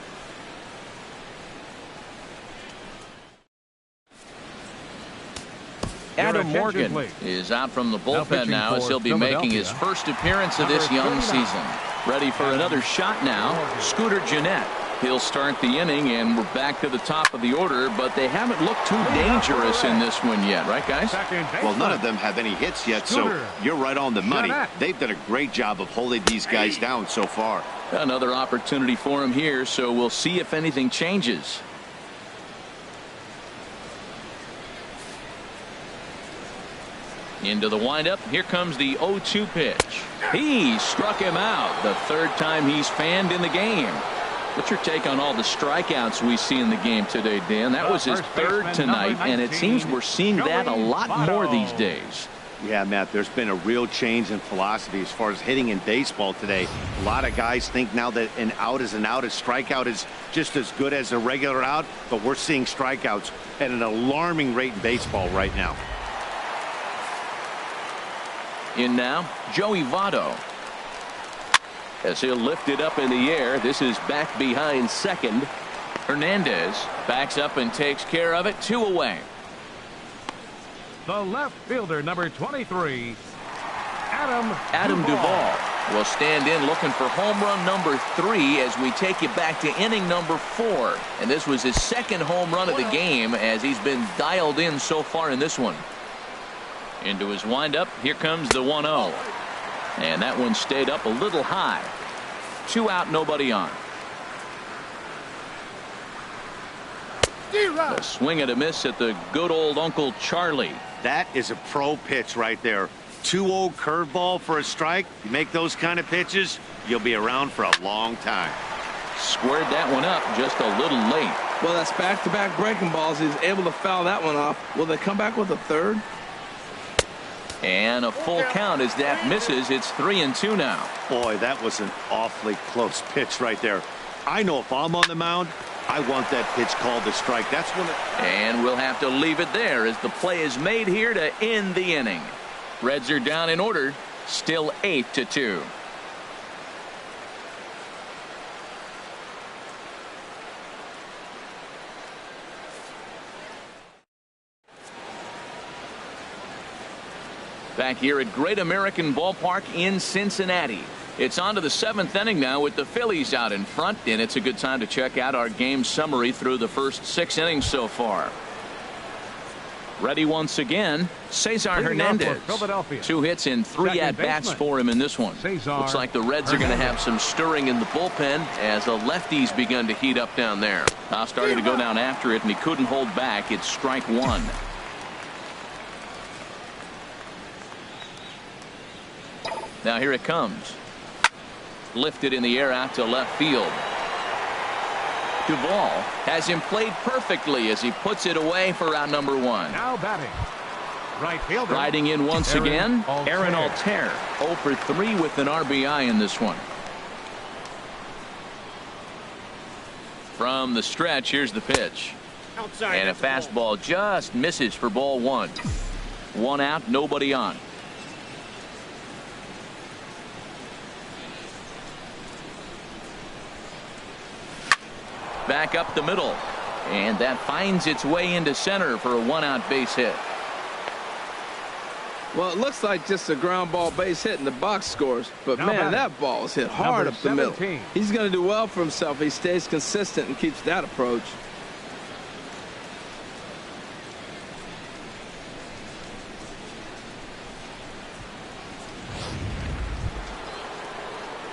Adam Morgan is out from the bullpen now as he'll be making his first appearance of this young season. Ready for another shot now. Scooter Gennett. He'll start the inning, and we're back to the top of the order, but they haven't looked too dangerous in this one yet, right, guys? Well, none of them have any hits yet, so you're right on the money. They've done a great job of holding these guys down so far. Another opportunity for him here, so we'll see if anything changes. Into the windup. Here comes the 0-2 pitch. He struck him out. The 3rd time he's fanned in the game. What's your take on all the strikeouts we see in the game today, Dan? That was his 3rd tonight, and it seems we're seeing that a lot more these days. Yeah, Matt, there's been a real change in philosophy as far as hitting in baseball today. A lot of guys think now that an out is an out. A strikeout is just as good as a regular out, but we're seeing strikeouts at an alarming rate in baseball right now. In now, Joey Votto. As he'll lift it up in the air. This is back behind second. Hernandez backs up and takes care of it. 2 away. The left fielder, number 23, Adam Duvall will stand in looking for home run number 3 as we take you back to inning number 4. And this was his 2nd home run of the game as he's been dialed in so far in this one. Into his windup. Here comes the 1-0. And that one stayed up a little high. 2 out, nobody on. A swing and a miss at the good old Uncle Charlie. That is a pro pitch right there. 2-0 curveball for a strike. You make those kind of pitches, you'll be around for a long time. Squared that one up just a little late. Well, that's back-to-back breaking balls. He's able to foul that one off. Will they come back with a 3rd? And a full count as that misses. It's 3-2 now. Boy, that was an awfully close pitch right there. I know if I'm on the mound, I want that pitch called a strike. That's when And we'll have to leave it there as the play is made here to end the inning. Reds are down in order. Still 8-2. Back here at Great American Ballpark in Cincinnati. It's on to the 7th inning now with the Phillies out in front, and it's a good time to check out our game summary through the first 6 innings so far. Ready once again, Cesar Hernandez. 2 hits and 3 at-bats for him in this one. Looks like the Reds are going to have some stirring in the bullpen as the lefty's begun to heat up down there. Now starting to go down after it, and he couldn't hold back. It's strike 1. Now here it comes. Lifted in the air out to left field. Duvall has him played perfectly as he puts it away for out number 1. Now batting. Right fielder. Riding in once again, Aaron Altair. 0 for 3 with an RBI in this one. From the stretch, here's the pitch. Outside, and a fastball just misses for ball 1. 1 out, nobody on. Back up the middle, and that finds its way into center for a 1-out base hit. Well, it looks like just a ground ball base hit in the box scores, but Now man, batting. that ball is hit hard up the middle. 17. He's going to do well for himself. He stays consistent and keeps that approach.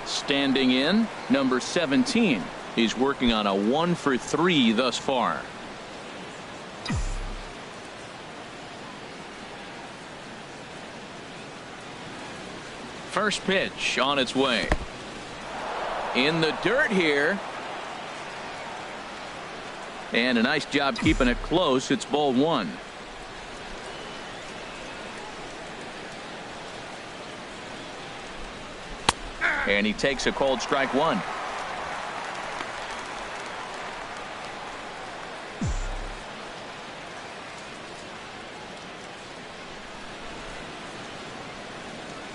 Standing in, number 17. He's working on a 1 for 3 thus far. First pitch on its way. In the dirt here. And a nice job keeping it close. It's ball 1. And he takes a cold strike 1.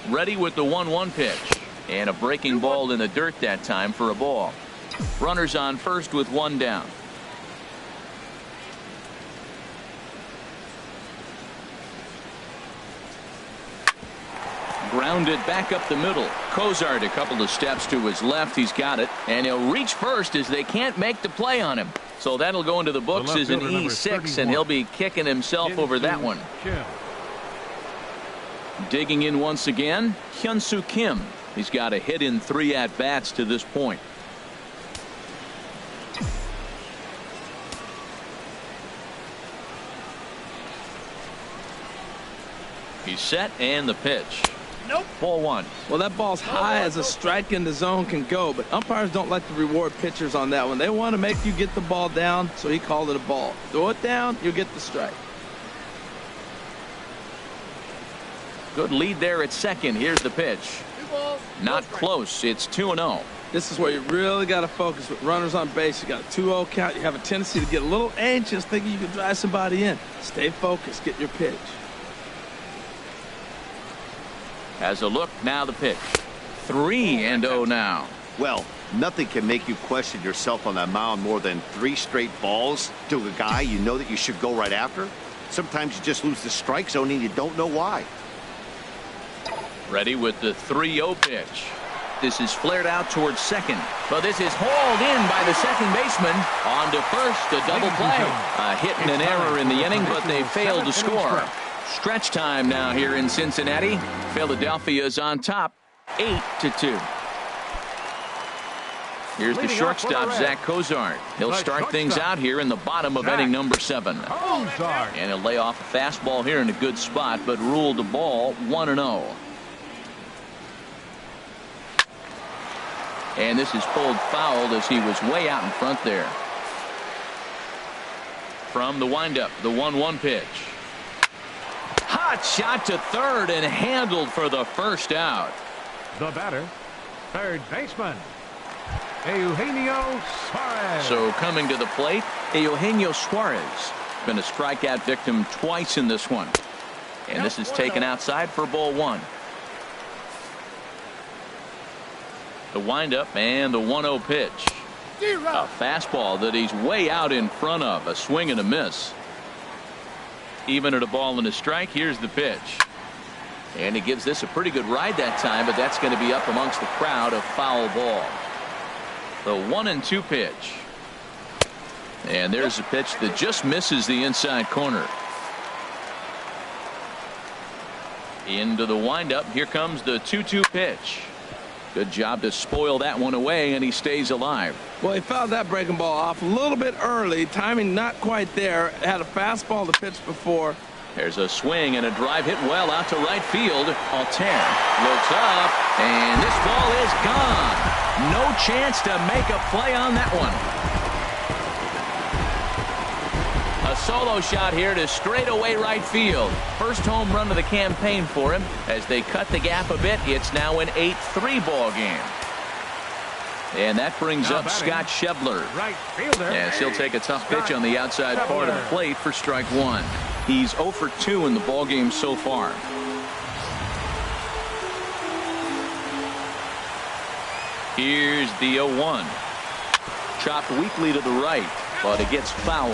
Ready with the 1-1 pitch. And a breaking ball in the dirt that time for a ball. Runners on first with 1 down. Grounded back up the middle. Cozart a couple of steps to his left. He's got it. And he'll reach first as they can't make the play on him. So that'll go into the books as an E6, and he'll be kicking himself over that one. Digging in once again, Hyun-Soo Kim. He's got a hit in 3 at-bats to this point. He's set, and the pitch. Nope. Ball 1. Well, that ball's high as a strike in the zone can go, but umpires don't like to reward pitchers on that one. They want to make you get the ball down, so he called it a ball. Throw it down, you'll get the strike. Good lead there at second. Here's the pitch. Not close. It's 2-0. This is where you really got to focus with runners on base. You got a 2-0 count. You have a tendency to get a little anxious thinking you can drive somebody in. Stay focused. Get your pitch. As a look, now the pitch. 3-0 now. Well, nothing can make you question yourself on that mound more than 3 straight balls to a guy you know that you should go right after. Sometimes you just lose the strike zone and you don't know why. Ready with the 3-0 pitch. This is flared out towards second, but this is hauled in by the second baseman. On to first, a double play. A hit and an error in the inning, but they failed to score. Stretch time now here in Cincinnati. Philadelphia's on top, 8-2. Here's the shortstop, Zach Cozart. He'll start things out here in the bottom of inning number 7. And he'll lay off a fastball here in a good spot, but ruled the ball 1-0. And this is pulled foul as he was way out in front there. From the windup, the 1-1 pitch. Hot shot to third and handled for the first out. The batter, third baseman, Eugenio Suarez. So coming to the plate, Eugenio Suarez. Been a strikeout victim twice in this one. And this is taken outside for ball 1. The windup and the 1-0 pitch. A fastball that he's way out in front of. A swing and a miss. Even at a ball and a strike, here's the pitch. And he gives this a pretty good ride that time, but that's going to be up amongst the crowd, a foul ball. The 1-2 pitch. And there's a pitch that just misses the inside corner. Into the windup. Here comes the 2-2 pitch. Good job to spoil that one away, and he stays alive. Well, he fouled that breaking ball off a little bit early. Timing not quite there. Had a fastball to pitch before. There's a swing and a drive hit well out to right field. Altair looks up, and this ball is gone. No chance to make a play on that one. A solo shot here to straightaway right field. First home run of the campaign for him. As they cut the gap a bit, it's now an 8-3 ball game. And that brings up Scott Schebler. Right fielder. Yes, he'll take a tough pitch on the outside part of the plate for strike one. He's 0 for 2 in the ball game so far. Here's the 0-1. Chopped weakly to the right, but it gets fouled.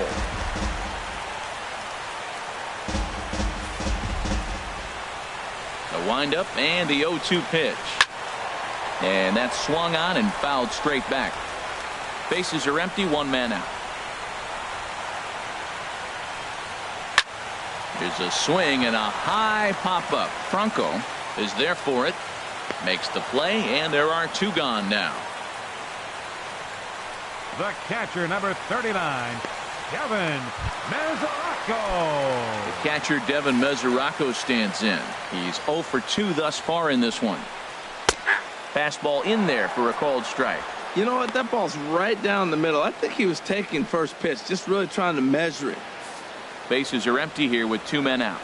The windup and the 0-2 pitch. And that's swung on and fouled straight back. Bases are empty, one man out. There's a swing and a high pop-up. Franco is there for it. Makes the play, and there are two gone now. The catcher, number 39, Devin Mesoraco. The catcher, Devin Mesoraco, stands in. He's 0 for 2 thus far in this one. Fastball in there for a called strike. You know what? That ball's right down the middle. I think he was taking first pitch, just really trying to measure it. Bases are empty here with two men out.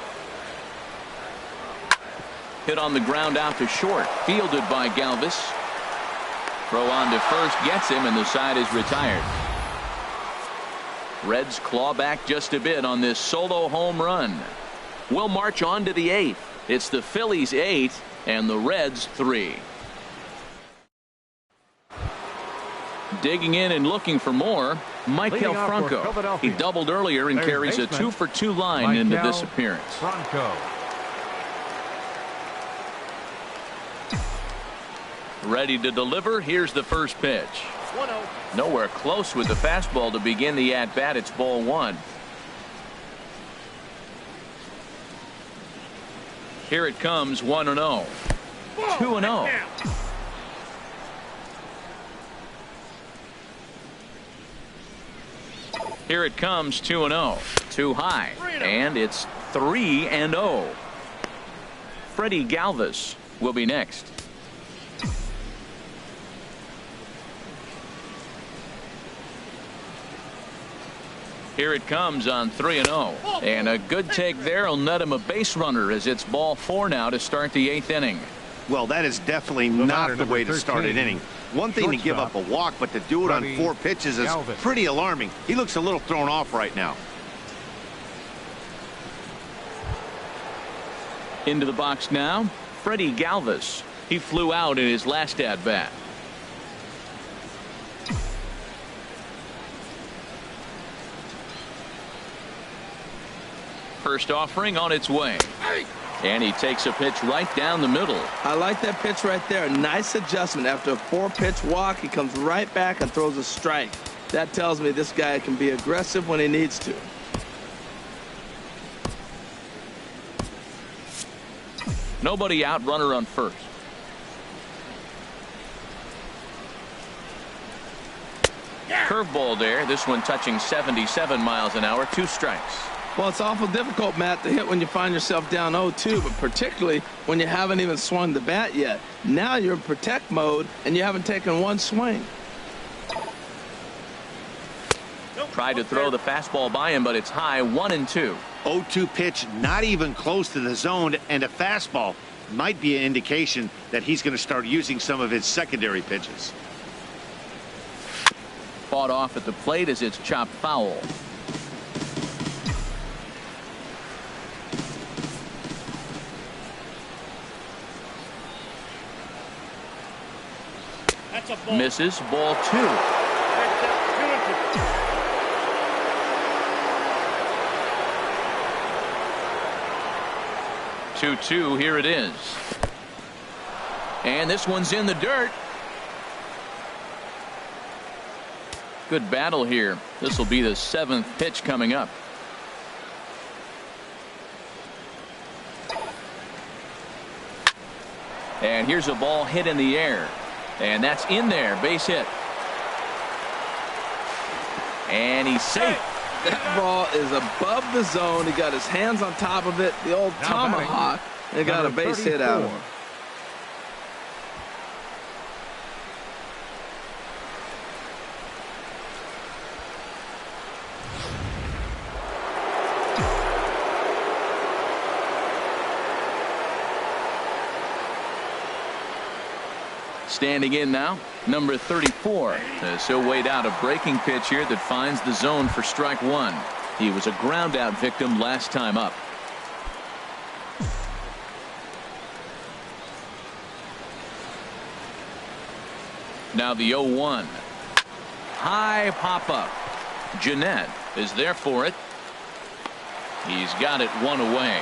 Hit on the ground out to short. Fielded by Galvis. Throw on to first gets him, and the side is retired. Reds claw back just a bit on this solo home run. We'll march on to the 8th. It's the Phillies 8 and the Reds 3. Digging in and looking for more, Michael Franco. He doubled earlier and carries a 2 for 2 line into this appearance. Franco. Ready to deliver. Here's the first pitch. 1-0. Nowhere close with the fastball to begin the at-bat. It's ball one. Here it comes, 1-0. 2-0. Here it comes, 2-0. Too high. And it's 3-0. Freddie Galvis will be next. Here it comes on 3-0. And a good take there will net him a base runner as it's ball 4 now to start the 8th inning. Well, that is definitely not the way to start an inning. One thing to give up a walk, but to do it on 4 pitches is pretty alarming. He looks a little thrown off right now. Into the box now, Freddie Galvis. He flew out in his last at-bat. First offering on its way. And he takes a pitch right down the middle. I like that pitch right there. Nice adjustment. After a 4-pitch walk, he comes right back and throws a strike. That tells me this guy can be aggressive when he needs to. Nobody out, runner on first. Curveball there. This one touching 77 miles an hour. 2 strikes. Well, it's awful difficult, Matt, to hit when you find yourself down 0-2, but particularly when you haven't even swung the bat yet. Now you're in protect mode, and you haven't taken one swing. Tried to throw the fastball by him, but it's high, 1-2. 0-2 pitch, not even close to the zone, and a fastball might be an indication that he's going to start using some of his secondary pitches. Fought off at the plate as it's chopped foul. Misses, ball 2. Two, here it is. And this one's in the dirt. Good battle here. This will be the 7th pitch coming up. And here's a ball hit in the air. And that's in there. Base hit. And he's safe. That ball is above the zone. He got his hands on top of it. The old tomahawk. They got a base hit out of him. Standing in now, number 34, as he'll wait out a breaking pitch here that finds the zone for strike one. He was a ground out victim last time up. Now the 0-1. High pop up. Jeanette is there for it. He's got it one away.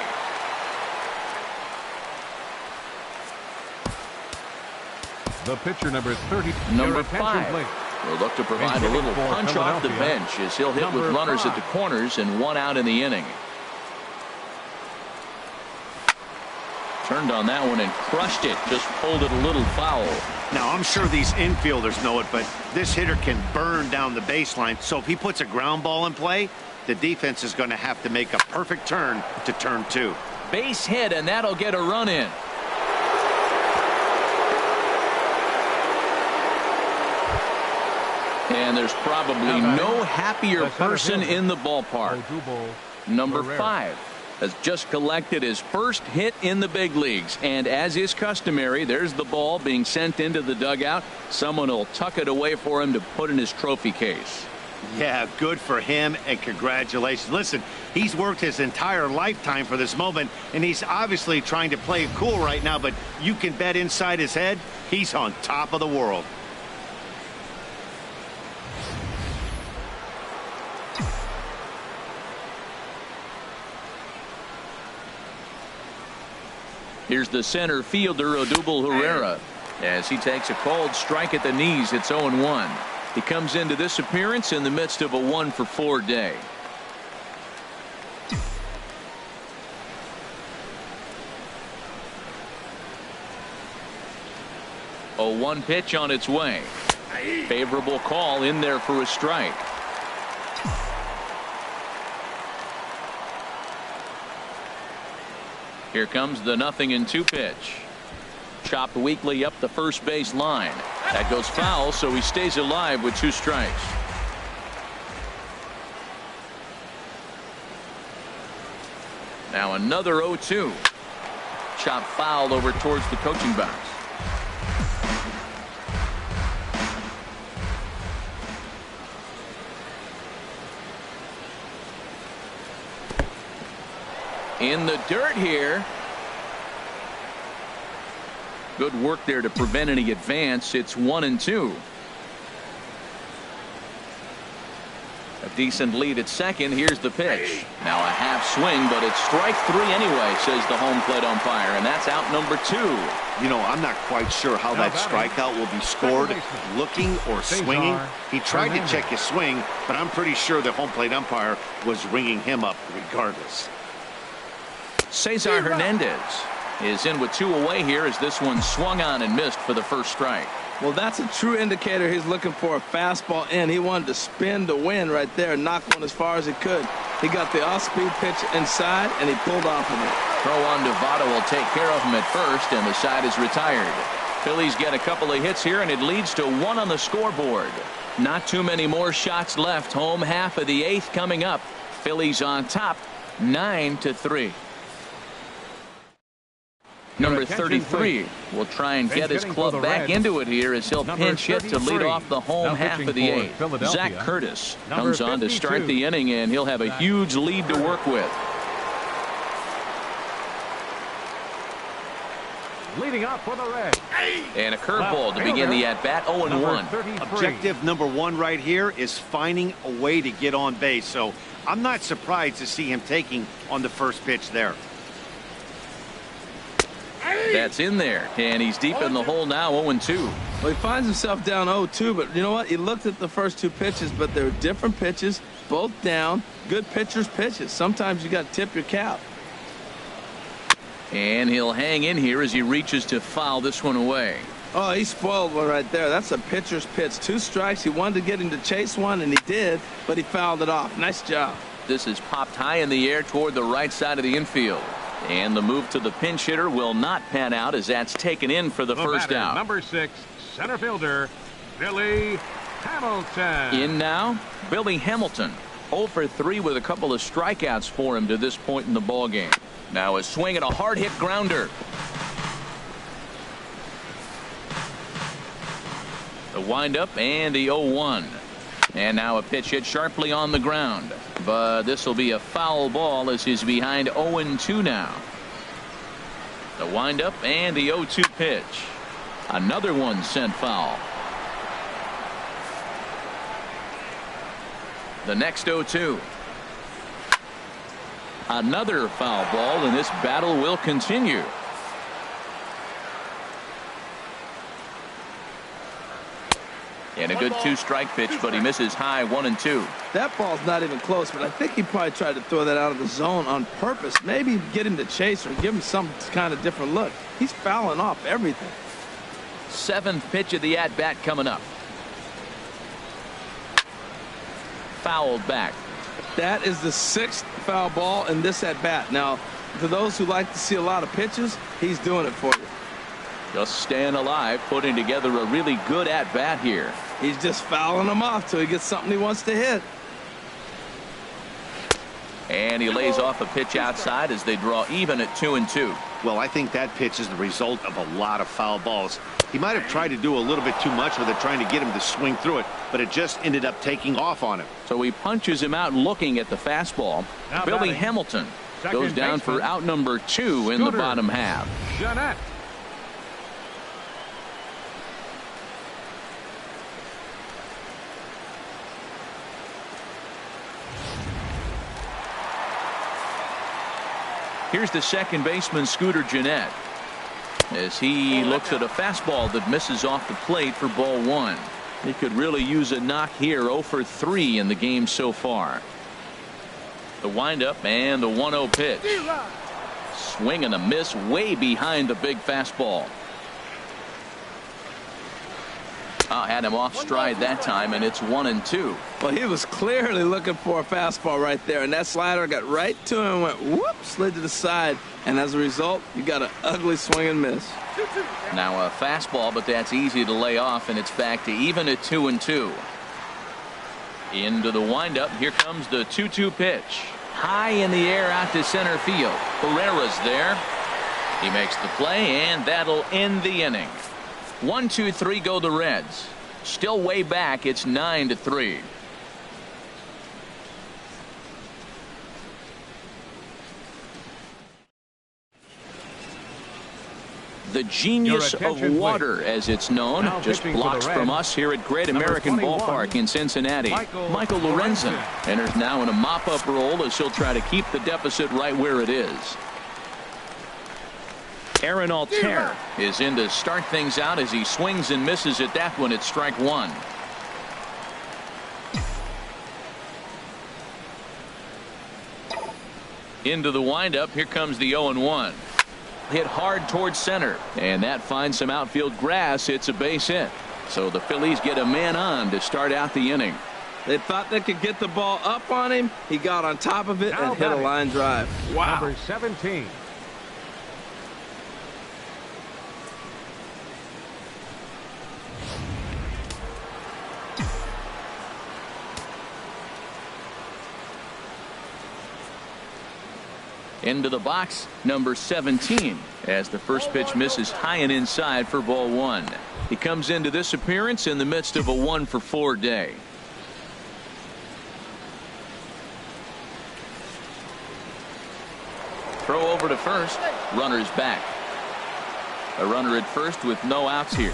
The pitcher, number 30. Number 5 will look to provide a little punch off the bench as he'll hit with runners at the corners and one out in the inning. Turned on that one and crushed it. Just pulled it a little foul. Now, I'm sure these infielders know it, but this hitter can burn down the baseline. So if he puts a ground ball in play, the defense is going to have to make a perfect turn to turn two. Base hit, and that'll get a run in. And there's probably no happier person in the ballpark. Number 5 has just collected his first hit in the big leagues. And as is customary, there's the ball being sent into the dugout. Someone will tuck it away for him to put in his trophy case. Yeah, good for him, and congratulations. Listen, he's worked his entire lifetime for this moment, and he's obviously trying to play it cool right now, but you can bet inside his head, he's on top of the world. Here's the center fielder, Odubel Herrera, as he takes a cold strike at the knees. It's 0-1. He comes into this appearance in the midst of a 1-for-4 day. A 1 pitch on its way. Favorable call in there for a strike. Here comes the 0-2 pitch. Chopped weakly up the first base line. That goes foul, so he stays alive with 2 strikes. Now another 0-2. Chopped foul over towards the coaching box. In the dirt here. Good work there to prevent any advance. It's 1-2. A decent lead at second. Here's the pitch. Now a half swing, but it's strike 3 anyway, says the home plate umpire, and that's out number 2. You know, I'm not quite sure how that strikeout will be scored, looking or swinging. He tried to check his swing, but I'm pretty sure the home plate umpire was ringing him up regardless. Cesar Hernandez is in with 2 away here as this one swung on and missed for the first strike. Well, that's a true indicator. He's looking for a fastball in. He wanted to spin to win right there and knock one as far as he could. He got the off-speed pitch inside, and he pulled off of it. Throw on Devado will take care of him at first, and the side is retired. Phillies get a couple of hits here, and it leads to 1 on the scoreboard. Not too many more shots left. Home half of the 8th coming up. Phillies on top, 9-3. Number 33 will try and get his club back into it here as he'll pinch hit to lead off the home half of the 8th. Zach Curtis comes on to start the inning, and he'll have a huge lead to work with. Leading up for the Reds. And a curveball to begin the at-bat. 0-1. Objective number 1 right here is finding a way to get on base. So I'm not surprised to see him taking on the first pitch there. That's in there, and he's deep in the hole now. 0-2. Well, he finds himself down 0-2, but you know what? He looked at the first 2 pitches, but they were different pitches, both down. Good pitchers' pitches. Sometimes you got to tip your cap. And he'll hang in here as he reaches to foul this one away. Oh, he spoiled one right there. That's a pitcher's pitch. 2 strikes. He wanted to get him to chase one, and he did, but he fouled it off. Nice job. This is popped high in the air toward the right side of the infield. And the move to the pinch hitter will not pan out as that's taken in for the first out. Number 6, center fielder, Billy Hamilton. In now, Billy Hamilton. 0 for 3 with a couple of strikeouts for him to this point in the ball game. Now a swing and a hard hit grounder. The windup and the 0-1. And now a pitch hit sharply on the ground. But this will be a foul ball as he's behind 0-2 now. The windup and the 0-2 pitch. Another one sent foul. The next 0-2. Another foul ball, and this battle will continue. And a good 2-strike pitch, but he misses high 1-2. That ball's not even close, but I think he probably tried to throw that out of the zone on purpose. Maybe get him to chase or give him some kind of different look. He's fouling off everything. 7th pitch of the at-bat coming up. Fouled back. That is the 6th foul ball in this at-bat. Now, for those who like to see a lot of pitches, he's doing it for you. Just staying alive, putting together a really good at-bat here. He's just fouling them off till he gets something he wants to hit. And he lays off a pitch outside as they draw even at 2-2. Well, I think that pitch is the result of a lot of foul balls. He might have tried to do a little bit too much with it, trying to get him to swing through it, but it just ended up taking off on him. So he punches him out looking at the fastball. Now Billy batting, Hamilton goes down for baseman, out number 2 in the bottom half. Jeanette. Here's the second baseman, Scooter Jeanette, as he looks at a fastball that misses off the plate for ball 1. He could really use a knock here. 0 for 3 in the game so far. The windup and the 1-0 pitch. Swing and a miss way behind the big fastball. Had him off stride that time, and it's 1-2. Well, he was clearly looking for a fastball right there, and that slider got right to him and went whoop, slid to the side, and as a result, you got an ugly swing and miss. Now a fastball, but that's easy to lay off, and it's back to even at 2-2. Into the windup. Here comes the 2-2 pitch. High in the air out to center field. Herrera's there. He makes the play, and that'll end the inning. 1-2-3 go the Reds. Still way back. It's 9-3. The genius of water, as it's known, just blocks from us here at Great American Ballpark in Cincinnati. Michael Lorenzen enters now in a mop-up role as he'll try to keep the deficit right where it is. Aaron Altair is in to start things out as he swings and misses at that one at strike 1. Into the windup. Here comes the 0-1. Hit hard towards center, and that finds some outfield grass. It's a base hit. So the Phillies get a man on to start out the inning. They thought they could get the ball up on him. He got on top of it and hit a line drive. Wow. Number 17. Into the box, number 17, as the first pitch misses high and inside for ball 1. He comes into this appearance in the midst of a 1-for-4 day. Throw over to first. Runner's back. A runner at first with no outs here.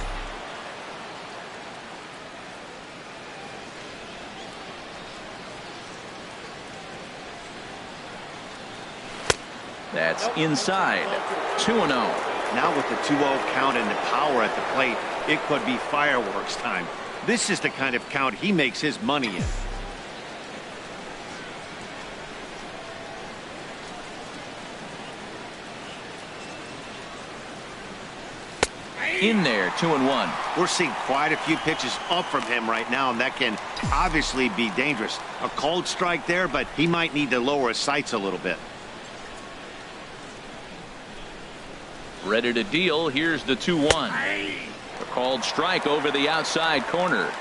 That's inside. 2-0. Now with the 2-0 count and the power at the plate, it could be fireworks time. This is the kind of count he makes his money in. In there, 2-1. We're seeing quite a few pitches up from him right now, and that can obviously be dangerous. A cold strike there, but he might need to lower his sights a little bit. Ready to deal. Here's the 2-1. A called strike over the outside corner.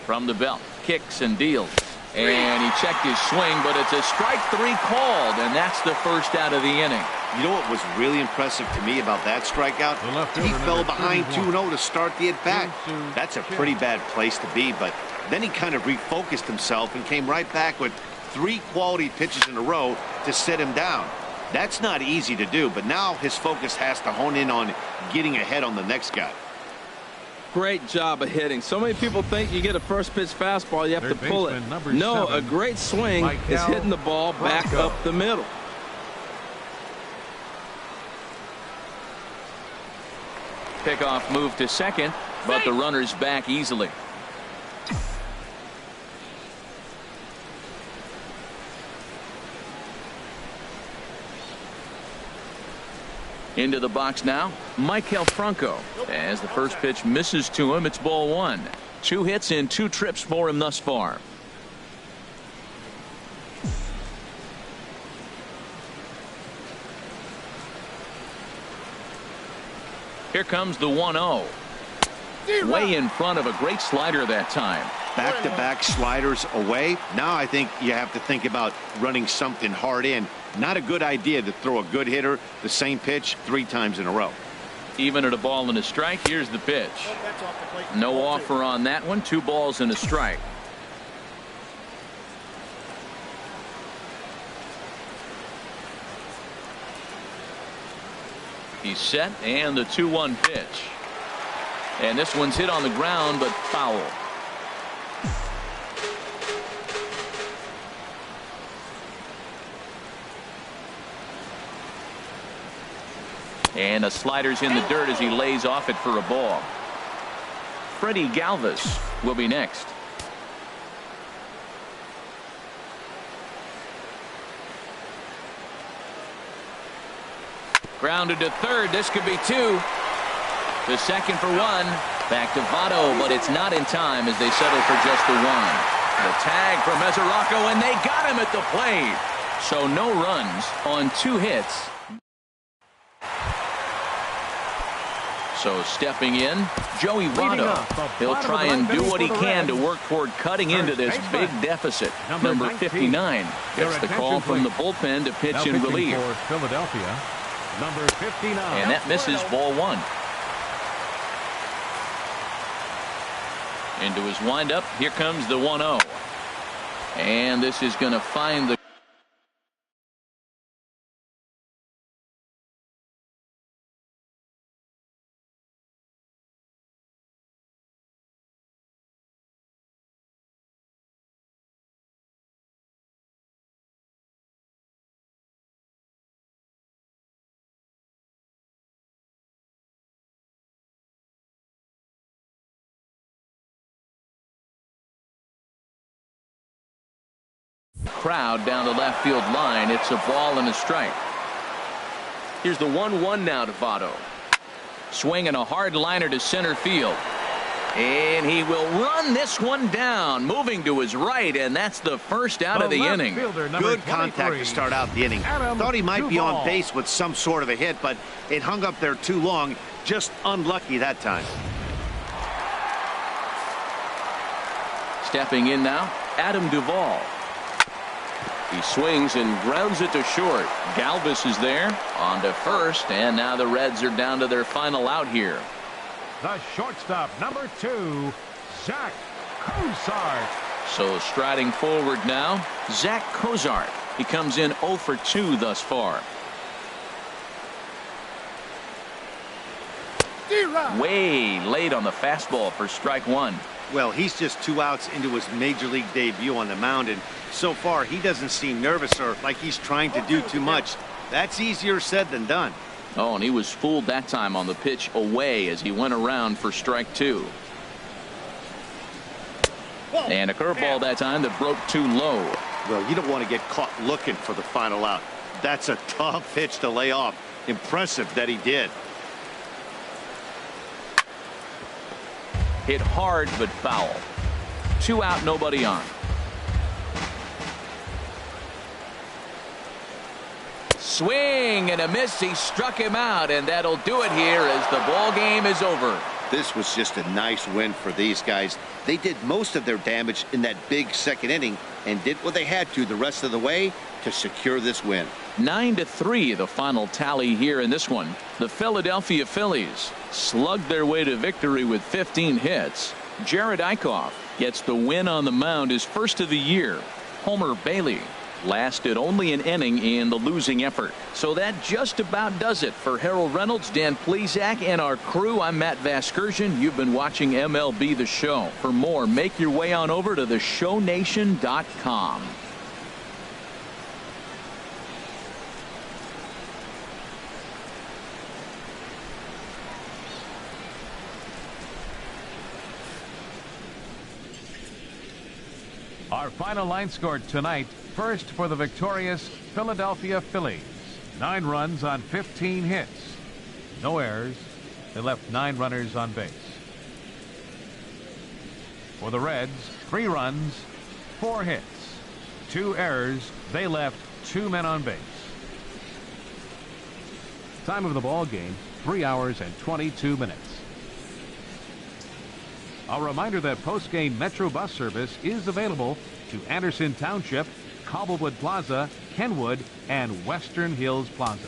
From the belt, kicks and deals. And he checked his swing, but it's a strike 3 called, and that's the first out of the inning. You know what was really impressive to me about that strikeout? He fell behind 2-0 to start the at-bat. That's a pretty bad place to be, but then he kind of refocused himself and came right back with 3 quality pitches in a row to sit him down. That's not easy to do, but now his focus has to hone in on getting ahead on the next guy. Great job of hitting. So many people think you get a first pitch fastball, you have to pull it. No, a great swing is hitting the ball back up the middle. Pickoff move to second, but the runner's back easily. Into the box now, Maikel Franco. As the first pitch misses to him, it's ball 1. 2 hits in 2 trips for him thus far. Here comes the 1-0. Way in front of a great slider that time. Back-to-back sliders away. Now I think you have to think about running something hard in. Not a good idea to throw a good hitter the same pitch 3 times in a row. Even at a ball and a strike, here's the pitch. No offer on that one. 2 balls and a strike. He's set, and the 2-1 pitch. And this one's hit on the ground, but foul. And a slider's in the dirt as he lays off it for a ball. Freddie Galvis will be next. Grounded to third. This could be 2. The second for 1. Back to Votto, but it's not in time as they settle for just the 1. The tag from Mesoraco, and they got him at the plate. So no runs on 2 hits. So stepping in, Joey Votto. He'll try and do what he can to work toward cutting into this big deficit. Number 59 gets the call from the bullpen to pitch in relief. Philadelphia, number 59. And that misses ball 1. Into his windup. Here comes the 1-0. And this is going to find the crowd down the left field line. It's a ball and a strike. Here's the 1-1 now to Votto. Swinging a hard liner to center field. And he will run this one down, moving to his right, and that's the first out of the inning. Good contact to start out the inning. Thought he might be on base with some sort of a hit, but it hung up there too long. Just unlucky that time. Stepping in now, Adam Duvall. He swings and grounds it to short. Galvis is there on to first, and now the Reds are down to their final out here. The shortstop, number 2, Zach Cozart. So striding forward now, Zach Cozart. He comes in 0 for 2 thus far. Way late on the fastball for strike 1. Well, he's just 2 outs into his major league debut on the mound, and so far he doesn't seem nervous or like he's trying to do too much. That's easier said than done. Oh, and he was fooled that time on the pitch away as he went around for strike 2. And a curveball that time that broke too low. Well, you don't want to get caught looking for the final out. That's a tough pitch to lay off. Impressive that he did. Hit hard but foul. 2 out, nobody on. Swing and a miss. He struck him out, and that'll do it here as the ball game is over. This was just a nice win for these guys. They did most of their damage in that big second inning and did what they had to the rest of the way to secure this win. 9-3 the final tally here in this one. The Philadelphia Phillies slugged their way to victory with 15 hits. Jared Eichhoff gets the win on the mound, his first of the year. Homer Bailey lasted only an inning in the losing effort. So that just about does it for Harold Reynolds, Dan Plesac, and our crew. I'm Matt Vasgersian. You've been watching MLB The Show. For more, make your way on over to theshownation.com. Our final line score tonight. First for the victorious Philadelphia Phillies. 9 runs on 15 hits. No errors. They left 9 runners on base. For the Reds, 3 runs, 4 hits. 2 errors. They left 2 men on base. Time of the ball game, 3 hours and 22 minutes. A reminder that post-game Metro bus service is available to Anderson Township, Cobblewood Plaza, Kenwood, and Western Hills Plaza.